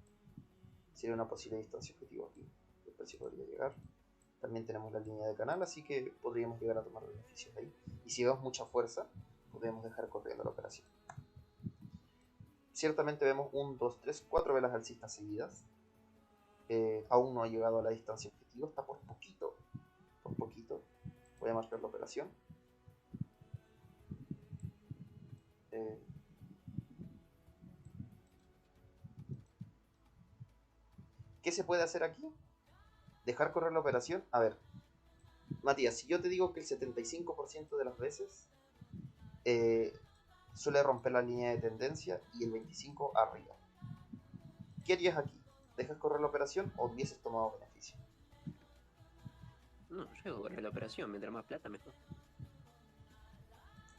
Sería una posible distancia objetivo aquí. El precio podría llegar. También tenemos la línea de canal, así que podríamos llegar a tomar beneficios ahí. Y si vemos mucha fuerza, podemos dejar corriendo la operación. Ciertamente vemos 1, 2, 3, 4 velas alcistas seguidas. Aún no ha llegado a la distancia objetivo, está por poquito. Por poquito. Voy a marcar la operación. ¿Qué se puede hacer aquí? Dejar correr la operación. A ver, Matías, si yo te digo que el 75% de las veces suele romper la línea de tendencia y el 25% arriba, ¿qué harías aquí? ¿Dejas correr la operación o hubieses tomado beneficio? No, yo hago correr la operación, mientras más plata mejor.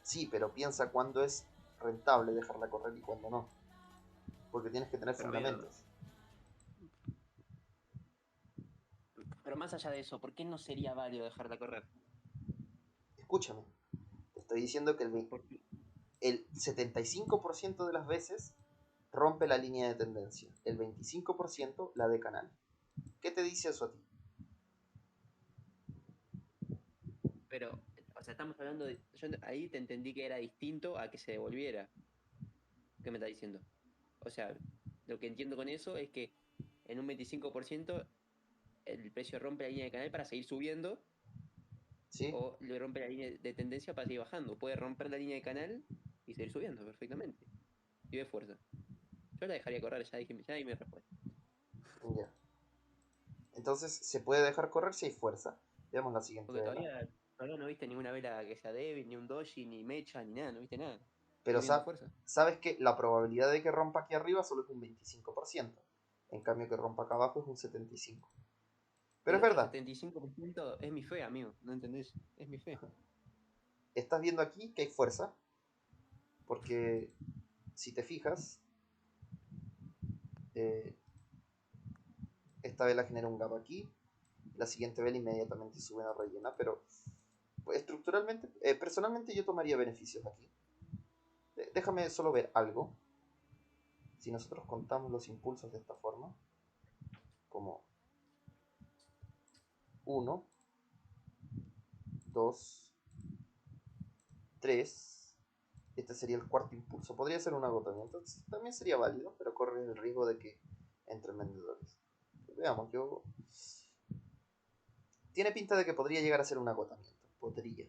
Sí, pero piensa cuándo es rentable dejarla correr y cuándo no. Porque tienes que tener Pero fundamentos. Pero más allá de eso, ¿por qué no sería válido dejarla correr? Escúchame, te estoy diciendo que el 75% de las veces rompe la línea de tendencia, el 25% la de canal. ¿Qué te dice eso a ti? Pero, o sea, estamos hablando de... Yo ahí te entendí que era distinto a que se devolviera. ¿Qué me está diciendo? O sea, lo que entiendo con eso es que en un 25% el precio rompe la línea de canal para seguir subiendo ¿Sí? o le rompe la línea de tendencia para seguir bajando. Puede romper la línea de canal y seguir subiendo perfectamente. Y de fuerza. Yo la dejaría correr, ya di mi respuesta. Ya. Entonces, se puede dejar correr si hay fuerza. Veamos la siguiente Porque vela. todavía no viste ninguna vela que sea débil, ni un doji, ni mecha, ni nada, no viste nada. Pero Estoy viendo fuerza. sabes que la probabilidad de que rompa aquí arriba solo es un 25%. En cambio, que rompa acá abajo es un 75%. El Pero es otro verdad. 75% es mi fe, amigo. ¿No entendés? Es mi fe. Estás viendo aquí que hay fuerza. Porque si te fijas, eh, esta vela genera un gap aquí. La siguiente vela inmediatamente sube a rellena. Pero pues, estructuralmente, personalmente yo tomaría beneficios aquí. Déjame solo ver algo. Si nosotros contamos los impulsos de esta forma, como 1, 2, 3, este sería el cuarto impulso. Podría ser un agotamiento, también sería válido, pero corre el riesgo de que entren vendedores. Veamos, tiene pinta de que podría llegar a ser un agotamiento. Podría.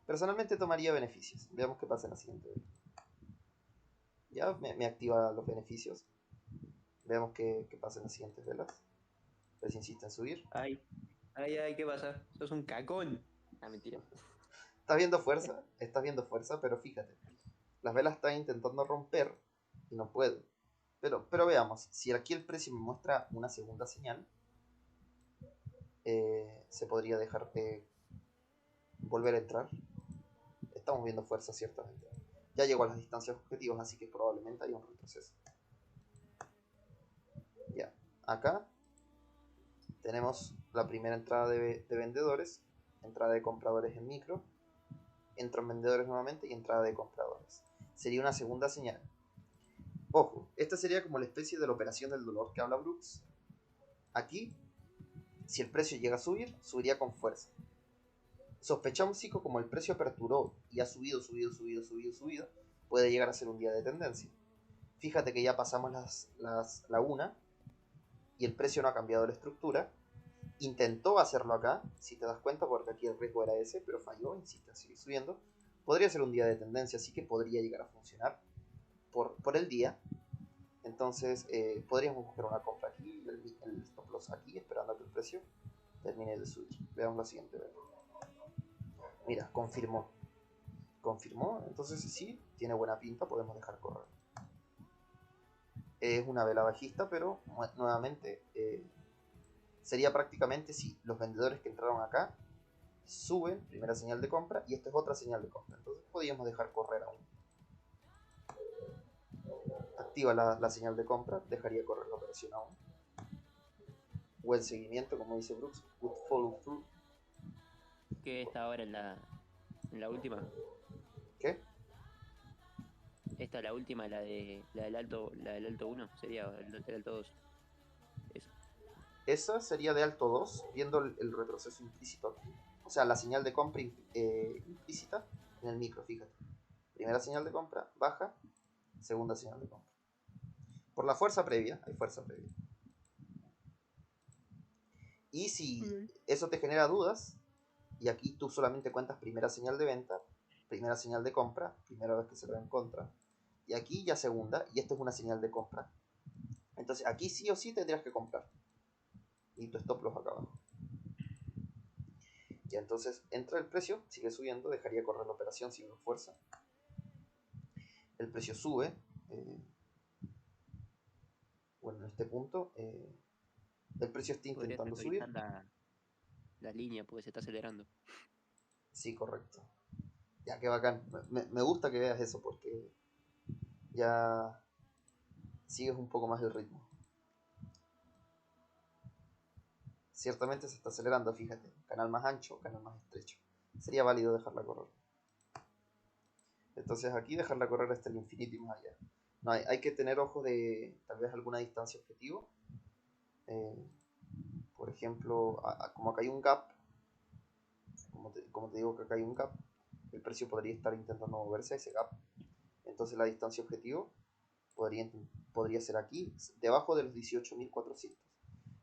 Personalmente tomaría beneficios. Veamos qué pasa en la siguiente vela. Ya me activa los beneficios. Veamos qué pasa en las siguientes velas. A ver si insiste en subir. Ay, ay, ¿qué pasa? Sos un cacón. Ah, mentira. Estás viendo fuerza, pero fíjate. Las velas están intentando romper y no pueden. Pero veamos, si aquí el precio me muestra una segunda señal, se podría dejar volver a entrar. Estamos viendo fuerza ciertamente. Ya llegó a las distancias objetivas, así que probablemente haya un retroceso. Ya, acá tenemos la primera entrada de vendedores, entrada de compradores en micro, entran vendedores nuevamente y entrada de compradores. Sería una segunda señal. Ojo, esta sería como la especie de la operación del dolor que habla Brooks. Aquí, si el precio llega a subir, subiría con fuerza. Sospechamos que como el precio aperturó y ha subido, puede llegar a ser un día de tendencia. Fíjate que ya pasamos la 1 y el precio no ha cambiado la estructura. Intentó hacerlo acá, si te das cuenta, porque aquí el riesgo era ese, pero falló, insiste a seguir subiendo. Podría ser un día de tendencia, así que podría llegar a funcionar por el día. Entonces podríamos buscar una compra aquí, el stop loss aquí, esperando a que el precio termine de subir. Veamos la siguiente vela. Mira, confirmó. Confirmó, entonces sí, tiene buena pinta, podemos dejar correr. Es una vela bajista, pero nuevamente sería prácticamente si los vendedores que entraron acá suben, primera señal de compra, y esta es otra señal de compra. Entonces podríamos dejar correr aún. Activa la señal de compra, dejaría correr la operación aún. buen seguimiento, como dice Brooks, good follow through. ¿Qué está ahora en la última? ¿Qué? Esta la última, la del alto 1, sería del alto 2. Eso. Esa sería de alto 2, viendo el retroceso implícito aquí. O sea, la señal de compra implícita en el micro, fíjate. Primera señal de compra, baja, segunda señal de compra. Por la fuerza previa, hay fuerza previa. Y si eso te genera dudas, y aquí tú solamente cuentas primera señal de venta, primera señal de compra, primera vez que se ve en contra, y aquí ya segunda, y esto es una señal de compra. Entonces aquí sí o sí tendrías que comprar. Y tu stop loss acá abajo. Y entonces entra el precio, sigue subiendo, dejaría correr la operación sin fuerza. El precio sube. Bueno, en este punto el precio está Podrías intentando subir. actualizar la línea porque se está acelerando. Sí, correcto. Ya, qué bacán. Me gusta que veas eso porque ya sigues un poco más el ritmo. Ciertamente se está acelerando, fíjate. Canal más ancho, canal más estrecho. Sería válido dejarla correr. Entonces aquí dejarla correr hasta el infinito y más allá. No, hay que tener ojo de tal vez alguna distancia objetivo. Por ejemplo, como acá hay un gap, como te digo que acá hay un gap, el precio podría estar intentando moverse a ese gap. Entonces la distancia objetivo podría ser aquí, debajo de los 18.400.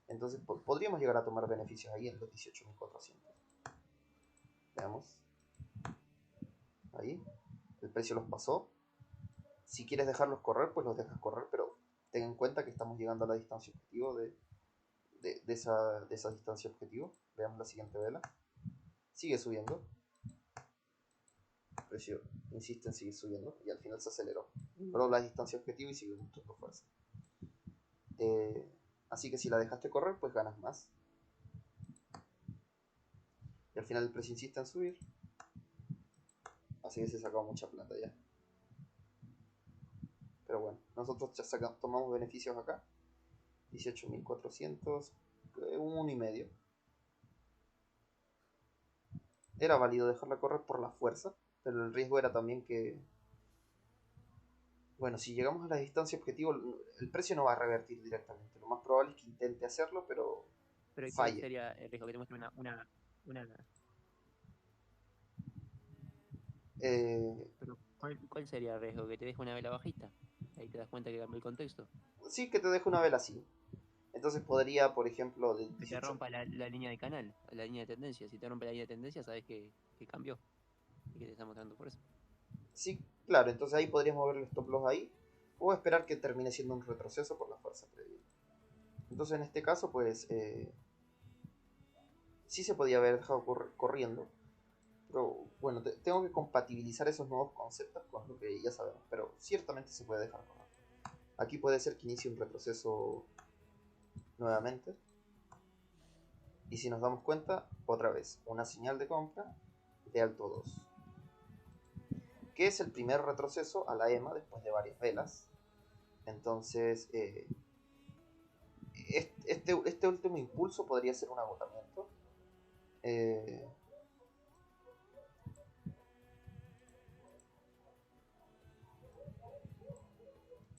Entonces podríamos llegar a tomar beneficios ahí en los 18.400. Veamos. Ahí. El precio los pasó. Si quieres dejarlos correr, pues los dejas correr, pero ten en cuenta que estamos llegando a la distancia objetivo de esa distancia objetivo. Veamos la siguiente vela. Sigue subiendo. El precio insiste en seguir subiendo y al final se aceleró. Logró la distancia objetivo y sigue mostrando fuerza. Así que si la dejaste correr, pues ganas más. Y al final el precio insiste en subir. Así que se sacó mucha plata ya. Pero bueno, nosotros ya tomamos beneficios acá. 18.400, un 1,5. Era válido dejarla correr por la fuerza, pero el riesgo era también que, bueno, si llegamos a la distancia objetivo, el precio no va a revertir directamente. Lo más probable es que intente hacerlo, pero Pero ¿y cuál falle. sería el riesgo? Que te muestre una... Eh, Pero ¿cuál sería el riesgo? Que te deje una vela bajista. Ahí te das cuenta que cambió el contexto. sí que te dejo una vela así. Entonces podría, por ejemplo, de Que te 18. rompa la línea de canal, la línea de tendencia. Si te rompe la línea de tendencia, sabes que cambió y que te está mostrando por eso. Sí, claro, entonces ahí podríamos ver el stop loss ahí. O esperar que termine siendo un retroceso por la fuerza previa. Entonces en este caso, pues sí se podía haber dejado corriendo. Pero bueno, tengo que compatibilizar esos nuevos conceptos con lo que ya sabemos. Pero ciertamente se puede dejar correr. Aquí puede ser que inicie un retroceso nuevamente. Y si nos damos cuenta, otra vez, una señal de compra de alto 2. Que es el primer retroceso a la EMA después de varias velas. Entonces, este último impulso podría ser un agotamiento.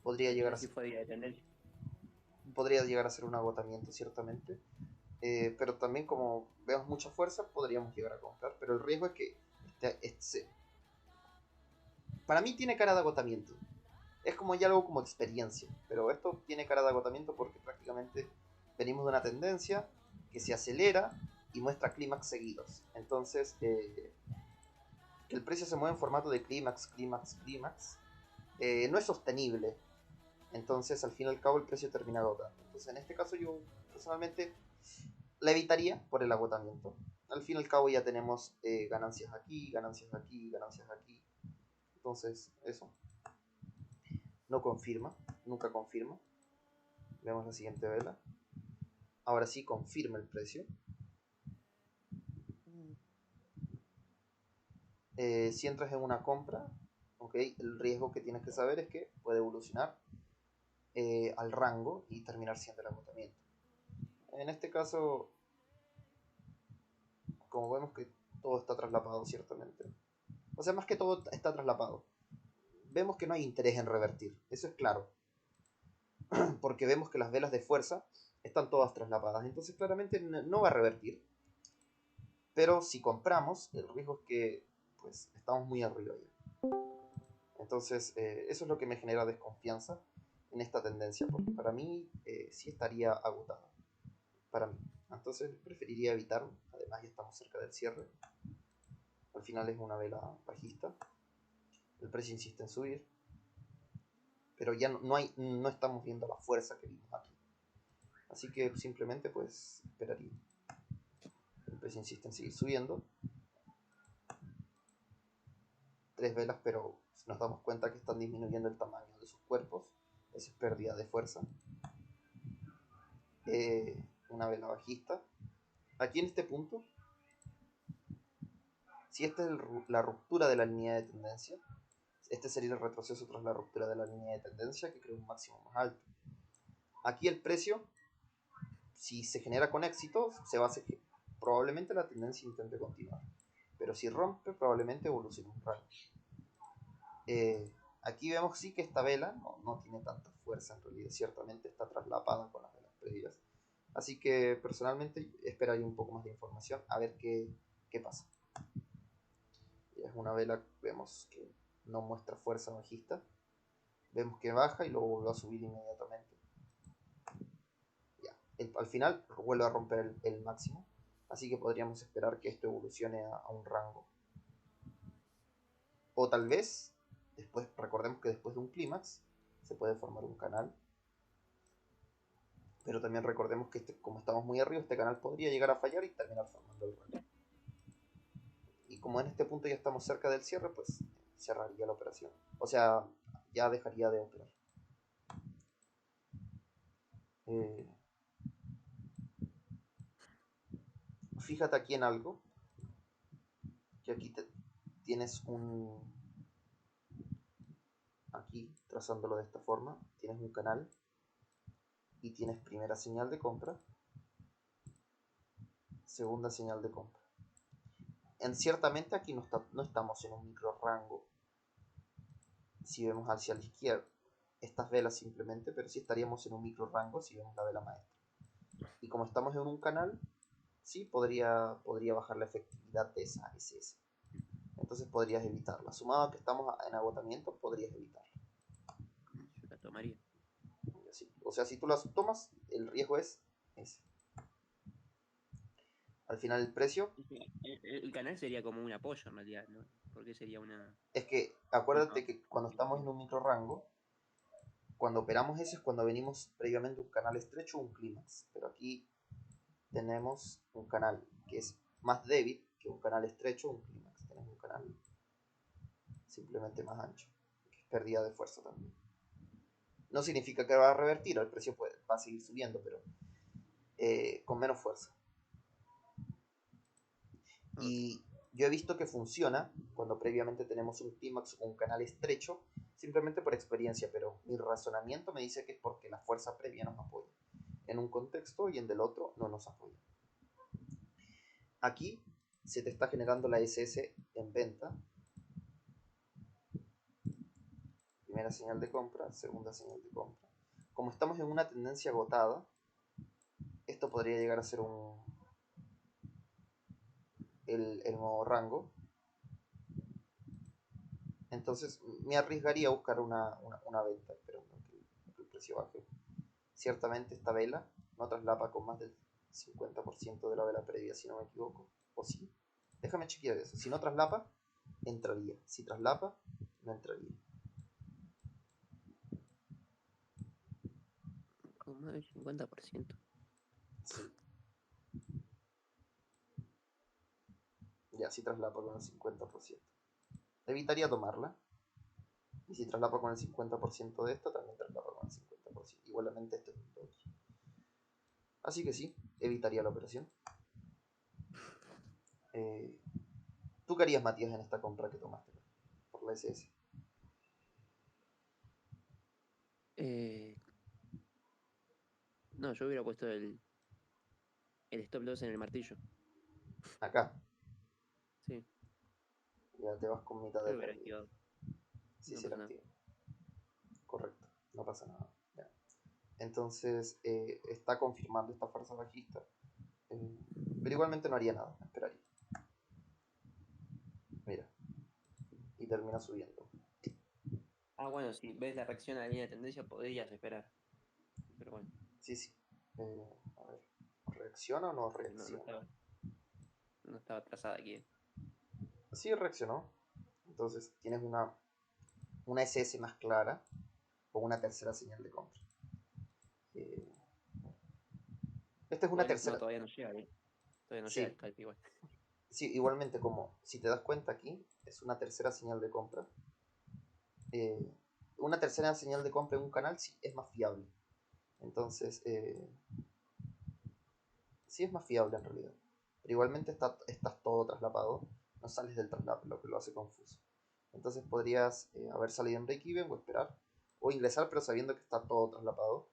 Podría llegar a Entonces sí ser, fue día de tendencia. podría llegar a ser un agotamiento, ciertamente. Pero también, como vemos mucha fuerza, podríamos llegar a comprar. Pero el riesgo es que para mí tiene cara de agotamiento. Es como ya algo como experiencia. Pero esto tiene cara de agotamiento porque prácticamente venimos de una tendencia que se acelera y muestra clímax seguidos. Entonces, que el precio se mueve en formato de clímax, clímax, clímax, no es sostenible. Entonces, al fin y al cabo, el precio termina agotando. Entonces, en este caso, yo personalmente la evitaría por el agotamiento. Al fin y al cabo, ya tenemos ganancias aquí, ganancias aquí, ganancias aquí. Entonces, eso no confirma, nunca confirma. Vemos la siguiente vela. Ahora sí confirma el precio. Si entras en una compra, okay, el riesgo que tienes que saber es que puede evolucionar al rango y terminar siendo el agotamiento. en este caso, como vemos que todo está traslapado, ciertamente. O sea, más que todo está traslapado. Vemos que no hay interés en revertir, eso es claro. Porque vemos que las velas de fuerza están todas traslapadas. Entonces claramente no va a revertir. Pero si compramos, el riesgo es que pues estamos muy arriba ya. Entonces eso es lo que me genera desconfianza en esta tendencia. Porque para mí sí estaría agotada. Para mí. Entonces preferiría evitarlo. Además ya estamos cerca del cierre. Al final es una vela bajista. El precio insiste en subir. Pero ya no estamos viendo la fuerza que vimos aquí. Así que simplemente pues esperaría. El precio insiste en seguir subiendo. 3 velas, pero nos damos cuenta que están disminuyendo el tamaño de sus cuerpos. Eso es pérdida de fuerza. Una vela bajista. Aquí en este punto, si esta es la ruptura de la línea de tendencia, este sería el retroceso tras la ruptura de la línea de tendencia que crea un máximo más alto. Aquí el precio, si se genera con éxito, se va a hacer que probablemente la tendencia intente continuar. Pero si rompe, probablemente evolucione un rango. Aquí vemos sí que esta vela no tiene tanta fuerza en realidad, ciertamente está traslapada con las velas previas. Así que personalmente esperaría un poco más de información a ver qué pasa. Es una vela, vemos que no muestra fuerza bajista. Vemos que baja y luego vuelve a subir inmediatamente. Ya, al final vuelve a romper el máximo. Así que podríamos esperar que esto evolucione a un rango. O tal vez, después, recordemos que después de un clímax se puede formar un canal. Pero también recordemos que como estamos muy arriba, este canal podría llegar a fallar y terminar formando el rango. Y como en este punto ya estamos cerca del cierre, pues cerraría la operación. O sea, ya dejaría de operar. Fíjate aquí en algo, que aquí tienes aquí, trazándolo de esta forma, tienes un canal y tienes primera señal de compra, segunda señal de compra. Ciertamente aquí no estamos en un micro rango. Si vemos hacia la izquierda, estas velas simplemente, pero sí estaríamos en un micro rango si vemos la vela maestra. Y como estamos en un canal, sí podría bajar la efectividad de esa SS. Entonces podrías evitarla. Sumado a que estamos en agotamiento, podrías evitarla. Yo la tomaría. O sea, si tú las tomas, el riesgo es ese. Al final el precio... El canal sería como un apoyo en realidad, ¿no? Porque sería una... Es que acuérdate que cuando estamos en un micro rango, cuando operamos ese es cuando venimos previamente un canal estrecho o un clímax. Pero aquí tenemos un canal que es más débil que un canal estrecho o un clímax. Tenemos un canal simplemente más ancho, que es pérdida de fuerza también. No significa que va a revertir, el precio va a seguir subiendo, pero con menos fuerza. Y yo he visto que funciona cuando previamente tenemos un clímax o un canal estrecho, simplemente por experiencia, pero mi razonamiento me dice que es porque la fuerza previa nos apoya en un contexto y en del otro no nos apoya. Aquí se te está generando la SS en venta. Primera señal de compra, segunda señal de compra. Como estamos en una tendencia agotada, esto podría llegar a ser el nuevo rango. Entonces me arriesgaría a buscar una venta, esperando que el precio baje. Ciertamente esta vela no traslapa con más del 50% de la vela previa, si no me equivoco. ¿O sí? Déjame chequear eso. Si no traslapa, entraría. Si traslapa, no entraría. Con más del 50%. Sí. Ya, si traslapa con el 50%. Evitaría tomarla. Y si traslapa con el 50% de esto, también traslapa con el 50%. Igualmente este es un 2. Así que sí, evitaría la operación. ¿Tú qué harías, Matías, en esta compra que tomaste por la SS? No, yo hubiera puesto El stop loss en el martillo. Acá. Sí, Ya te vas con mitad yo de lo hubiera pérdida. activado. Sí, No sí, lo pasa nada. activo. Correcto. No pasa nada. Ya. Entonces está confirmando esta fuerza bajista. Pero igualmente no haría nada. Esperaría. Mira. Y termina subiendo. Ah, bueno, si ves la reacción a la línea de tendencia, podrías esperar. Pero bueno, Sí, sí. A ver. ¿Reacciona o no no, no reacciona? estaba, no estaba trazada aquí. Sí, reaccionó. Entonces tienes una SS más clara con una tercera señal de compra. Eh, esta es una Igual no, tercera. todavía no llega, ¿eh? Todavía no llega el Sí, scalp igual. sí, igualmente como si te das cuenta aquí, es una tercera señal de compra. Eh, una tercera señal de compra en un canal sí es más fiable. Entonces, sí es más fiable en realidad. Pero igualmente estás todo traslapado. No sales del traslape, lo que lo hace confuso. Entonces podrías haber salido en break-even o esperar. O ingresar pero sabiendo que está todo traslapado.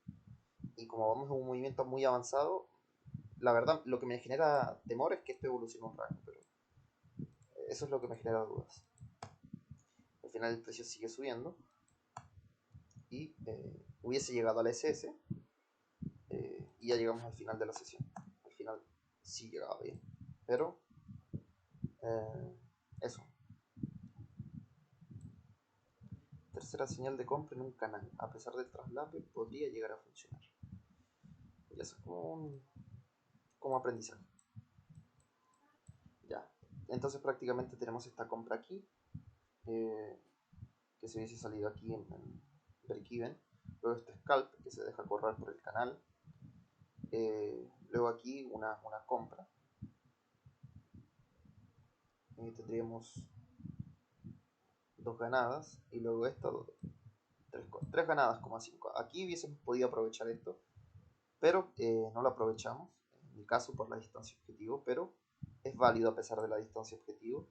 Y como vamos en un movimiento muy avanzado, la verdad lo que me genera temor es que esto evolucione un rango. Pero eso es lo que me genera dudas. Al final el precio sigue subiendo. Y hubiese llegado al SS. Y ya llegamos al final de la sesión. Al final sí llegaba bien. Pero eso. Tercera señal de compra en un canal. A pesar del traslape, podría llegar a funcionar. Y eso es como aprendizaje. Ya. Entonces prácticamente tenemos esta compra aquí. eh, que se hubiese salido aquí en break-even. Luego este scalp que se deja correr por el canal. Luego aquí una compra. Tendríamos dos ganadas. Y luego esta, tres ganadas, como 5. Aquí hubiésemos podido aprovechar esto. Pero no lo aprovechamos. En mi caso por la distancia objetivo. Pero es válido a pesar de la distancia objetivo.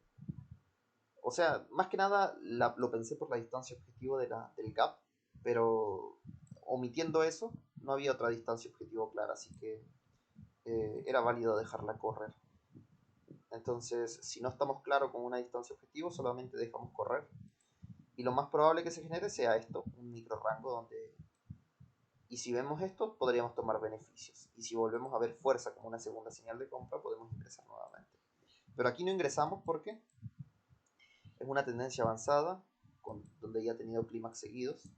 O sea, más que nada lo pensé por la distancia objetivo del gap, pero omitiendo eso, no había otra distancia objetivo clara, así que era válido dejarla correr. Entonces, si no estamos claros con una distancia objetivo, solamente dejamos correr. Y lo más probable que se genere sea esto, un micro rango donde... Y si vemos esto, podríamos tomar beneficios. Y si volvemos a ver fuerza como una segunda señal de compra, podemos ingresar nuevamente. Pero aquí no ingresamos porque es una tendencia avanzada, donde ya ha tenido clímax seguidos,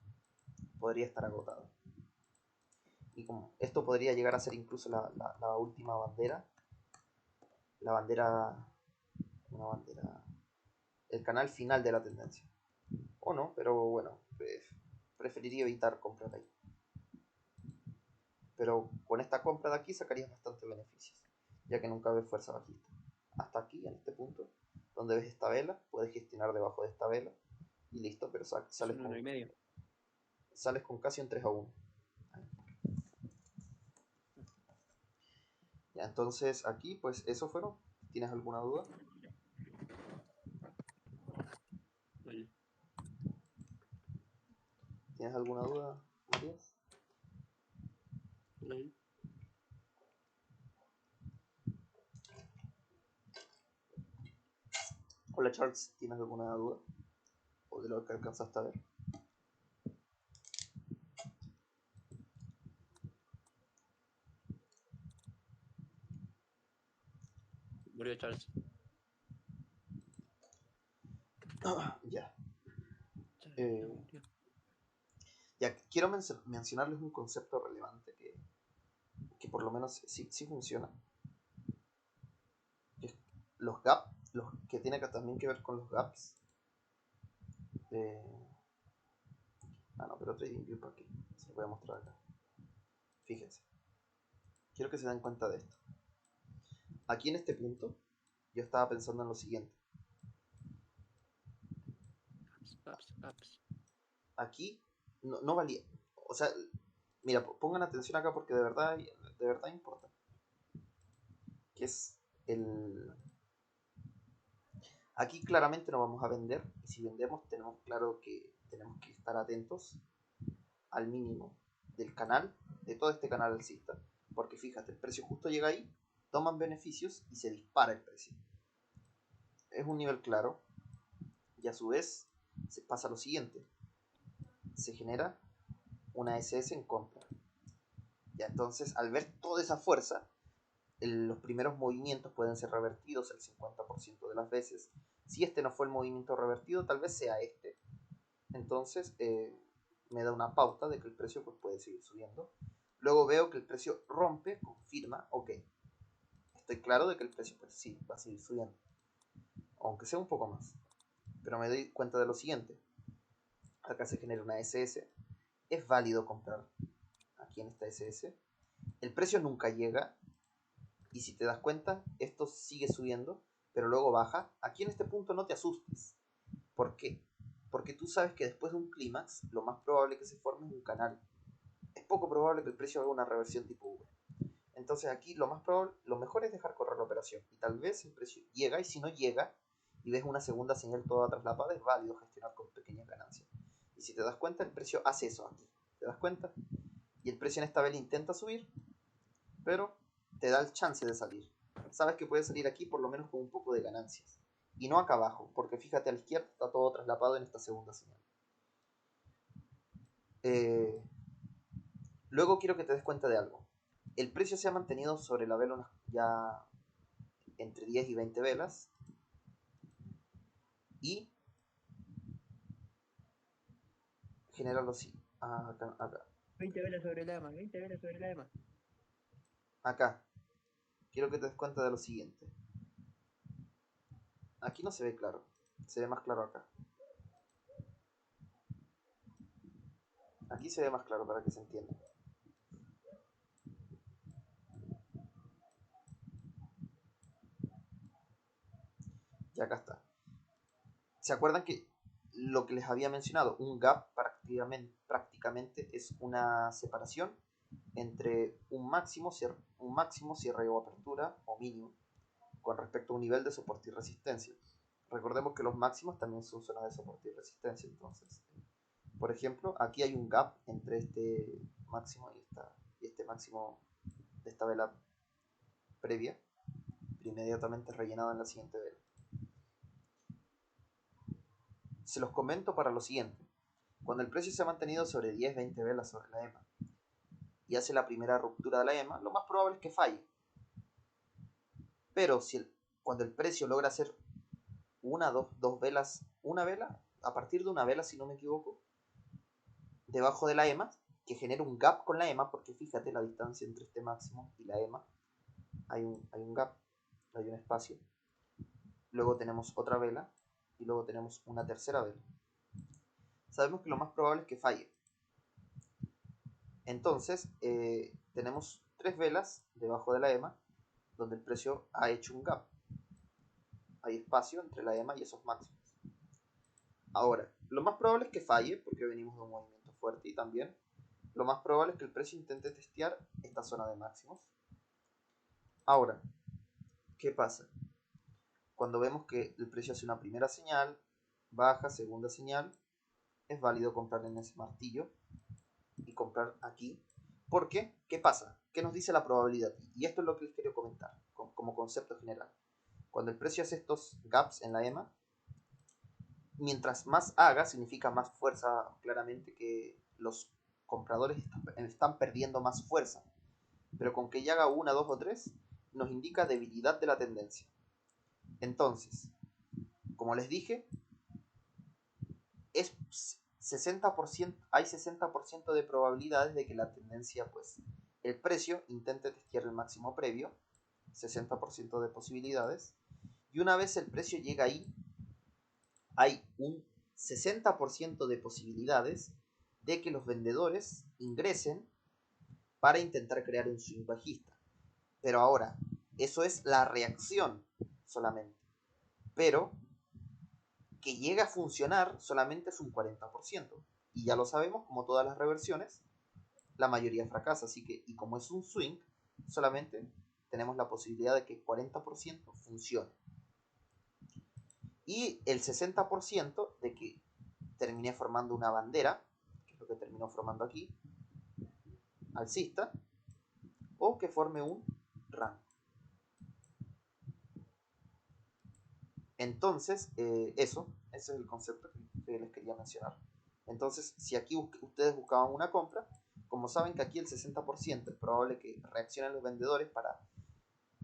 podría estar agotado. Y como esto podría llegar a ser incluso la última bandera, la bandera, una bandera, el canal final de la tendencia. O no, pero bueno, preferiría evitar comprar ahí. Pero con esta compra de aquí sacarías bastante beneficios, ya que nunca ves fuerza bajista. Hasta aquí, en este punto, donde ves esta vela, puedes gestionar debajo de esta vela y listo, pero Es un 1,5. sales con casi un 3-1. Ya, entonces aquí, pues eso fueron. ¿Tienes alguna duda? Vale. ¿Tienes alguna duda, Matías? Vale. Hola Charles, ¿tienes alguna duda? ¿O de lo que alcanzaste a ver? Murió Charles. Ya. Charles no Eh, murió. ya, quiero mencionarles un concepto relevante que por lo menos sí funciona. Los gaps, los que tiene también que ver con los gaps. Eh, no, pero TradingView para aquí. Se lo voy a mostrar acá. Fíjense. Quiero que se den cuenta de esto. Aquí en este punto, yo estaba pensando en lo siguiente. Ups. Aquí no valía. O sea, mira, pongan atención acá porque de verdad importa. Que es el... Aquí claramente no vamos a vender. Y si vendemos tenemos claro que tenemos que estar atentos al mínimo del canal, de todo este canal alcista. Porque fíjate, el precio justo llega ahí toman beneficios y se dispara el precio. Es un nivel claro y a su vez se pasa lo siguiente. Se genera una SS en contra. Ya, entonces, al ver toda esa fuerza, los primeros movimientos pueden ser revertidos el 50% de las veces. Si este no fue el movimiento revertido, tal vez sea este. Entonces, me da una pauta de que el precio pues, puede seguir subiendo. Luego veo que el precio rompe, confirma, ok. Estoy claro de que el precio pues, sí va a seguir subiendo. Aunque sea un poco más. Pero me doy cuenta de lo siguiente. Acá se genera una SS. Es válido comprar aquí en esta SS. El precio nunca llega. Y si te das cuenta, esto sigue subiendo, pero luego baja. Aquí en este punto no te asustes. ¿Por qué? Porque tú sabes que después de un clímax, lo más probable que se forme es un canal. Es poco probable que el precio haga una reversión tipo V. Entonces aquí lo más probable, lo mejor es dejar correr la operación. Y tal vez el precio llega, y si no llega, y ves una segunda señal toda traslapada, es válido gestionar con pequeñas ganancias. Y si te das cuenta, el precio hace eso aquí. ¿Te das cuenta? Y el precio en esta vela intenta subir, pero te da el chance de salir. Sabes que puedes salir aquí por lo menos con un poco de ganancias. Y no acá abajo, porque fíjate a la izquierda está todo traslapado en esta segunda señal. Luego quiero que te des cuenta de algo. El precio se ha mantenido sobre la vela ya entre 10 y 20 velas. Y generarlo así. Acá, acá. 20 velas sobre la EMA, 20 velas sobre la EMA. Acá. Quiero que te des cuenta de lo siguiente. Aquí no se ve claro. Se ve más claro acá. Aquí se ve más claro para que se entienda. Y acá está. ¿Se acuerdan que lo que les había mencionado? Un gap prácticamente es una separación entre un máximo, cierre o apertura, o mínimo, con respecto a un nivel de soporte y resistencia. Recordemos que los máximos también son zonas de soporte y resistencia. Entonces, por ejemplo, aquí hay un gap entre este máximo y este máximo de esta vela previa, inmediatamente rellenado en la siguiente vela. Se los comento para lo siguiente. Cuando el precio se ha mantenido sobre 10-20 velas sobre la EMA y hace la primera ruptura de la EMA, lo más probable es que falle. Pero cuando el precio logra hacer dos velas, una vela, a partir de una vela, si no me equivoco, debajo de la EMA, que genera un gap con la EMA, porque fíjate la distancia entre este máximo y la EMA, hay un gap, hay un espacio. Luego tenemos otra vela y luego tenemos una tercera vela. Sabemos que lo más probable es que falle. Entonces, tenemos tres velas debajo de la EMA, donde el precio ha hecho un gap. Hay espacio entre la EMA y esos máximos. Ahora, lo más probable es que falle, porque venimos de un movimiento fuerte, y también lo más probable es que el precio intente testear esta zona de máximos. Ahora, ¿qué pasa? Cuando vemos que el precio hace una primera señal, baja, segunda señal, es válido comprar en ese martillo y comprar aquí. ¿Por qué? ¿Qué pasa? ¿Qué nos dice la probabilidad? Y esto es lo que les quiero comentar como concepto general. Cuando el precio hace estos gaps en la EMA, mientras más haga, significa más fuerza, claramente que los compradores están perdiendo más fuerza. Pero con que ya haga una, dos o tres, nos indica debilidad de la tendencia. Entonces, como les dije, es 60%, hay 60% de probabilidades de que la tendencia, pues, el precio intente testear el máximo previo, 60% de posibilidades, y una vez el precio llega ahí, hay un 60% de posibilidades de que los vendedores ingresen para intentar crear un swing bajista. Pero ahora, eso es la reacción solamente. Pero que llegue a funcionar solamente es un 40%. Y ya lo sabemos, como todas las reversiones, la mayoría fracasa. Así que, y como es un swing, solamente tenemos la posibilidad de que el 40% funcione. Y el 60% de que termine formando una bandera, que es lo que terminó formando aquí, alcista, o que forme un rango. Entonces, ese es el concepto que les quería mencionar. Entonces, si aquí ustedes buscaban una compra, como saben que aquí el 60% es probable que reaccionen los vendedores para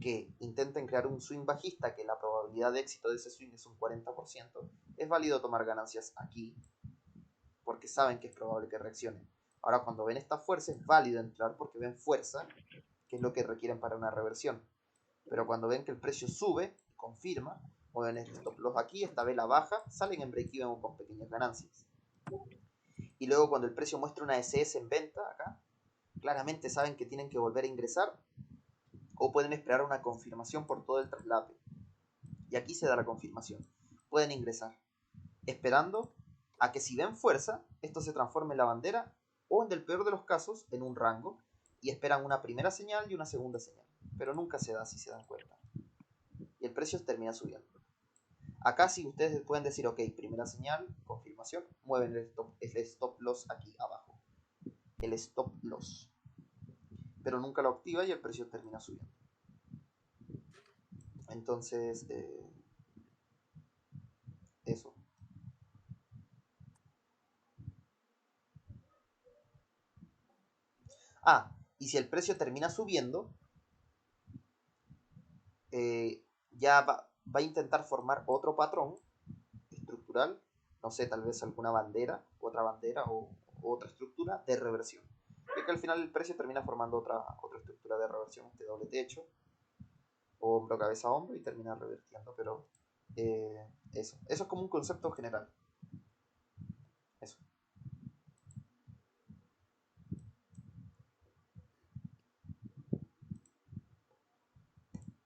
que intenten crear un swing bajista, que la probabilidad de éxito de ese swing es un 40%, es válido tomar ganancias aquí, porque saben que es probable que reaccionen. Ahora, cuando ven esta fuerza, es válido entrar porque ven fuerza, que es lo que requieren para una reversión. Pero cuando ven que el precio sube, confirma, mueven el stop loss aquí, esta vela baja, salen en break-even o con pequeñas ganancias. Y luego cuando el precio muestra una SS en venta, acá, claramente saben que tienen que volver a ingresar o pueden esperar una confirmación por todo el traslape. Y aquí se da la confirmación. Pueden ingresar, esperando a que si ven fuerza, esto se transforme en la bandera o en el peor de los casos en un rango y esperan una primera señal y una segunda señal. Pero nunca se da si se dan cuenta. Y el precio termina subiendo. Acá sí ustedes pueden decir, ok, primera señal, confirmación, mueven el stop loss aquí abajo. El stop loss. Pero nunca lo activa y el precio termina subiendo. Entonces, eso. Y si el precio termina subiendo, ya va a intentar formar otro patrón estructural, no sé, tal vez alguna bandera o otra estructura de reversión. Y que al final el precio termina formando otra estructura de reversión, este doble techo, o hombro, cabeza, hombro, y termina revirtiendo, pero eso es como un concepto general.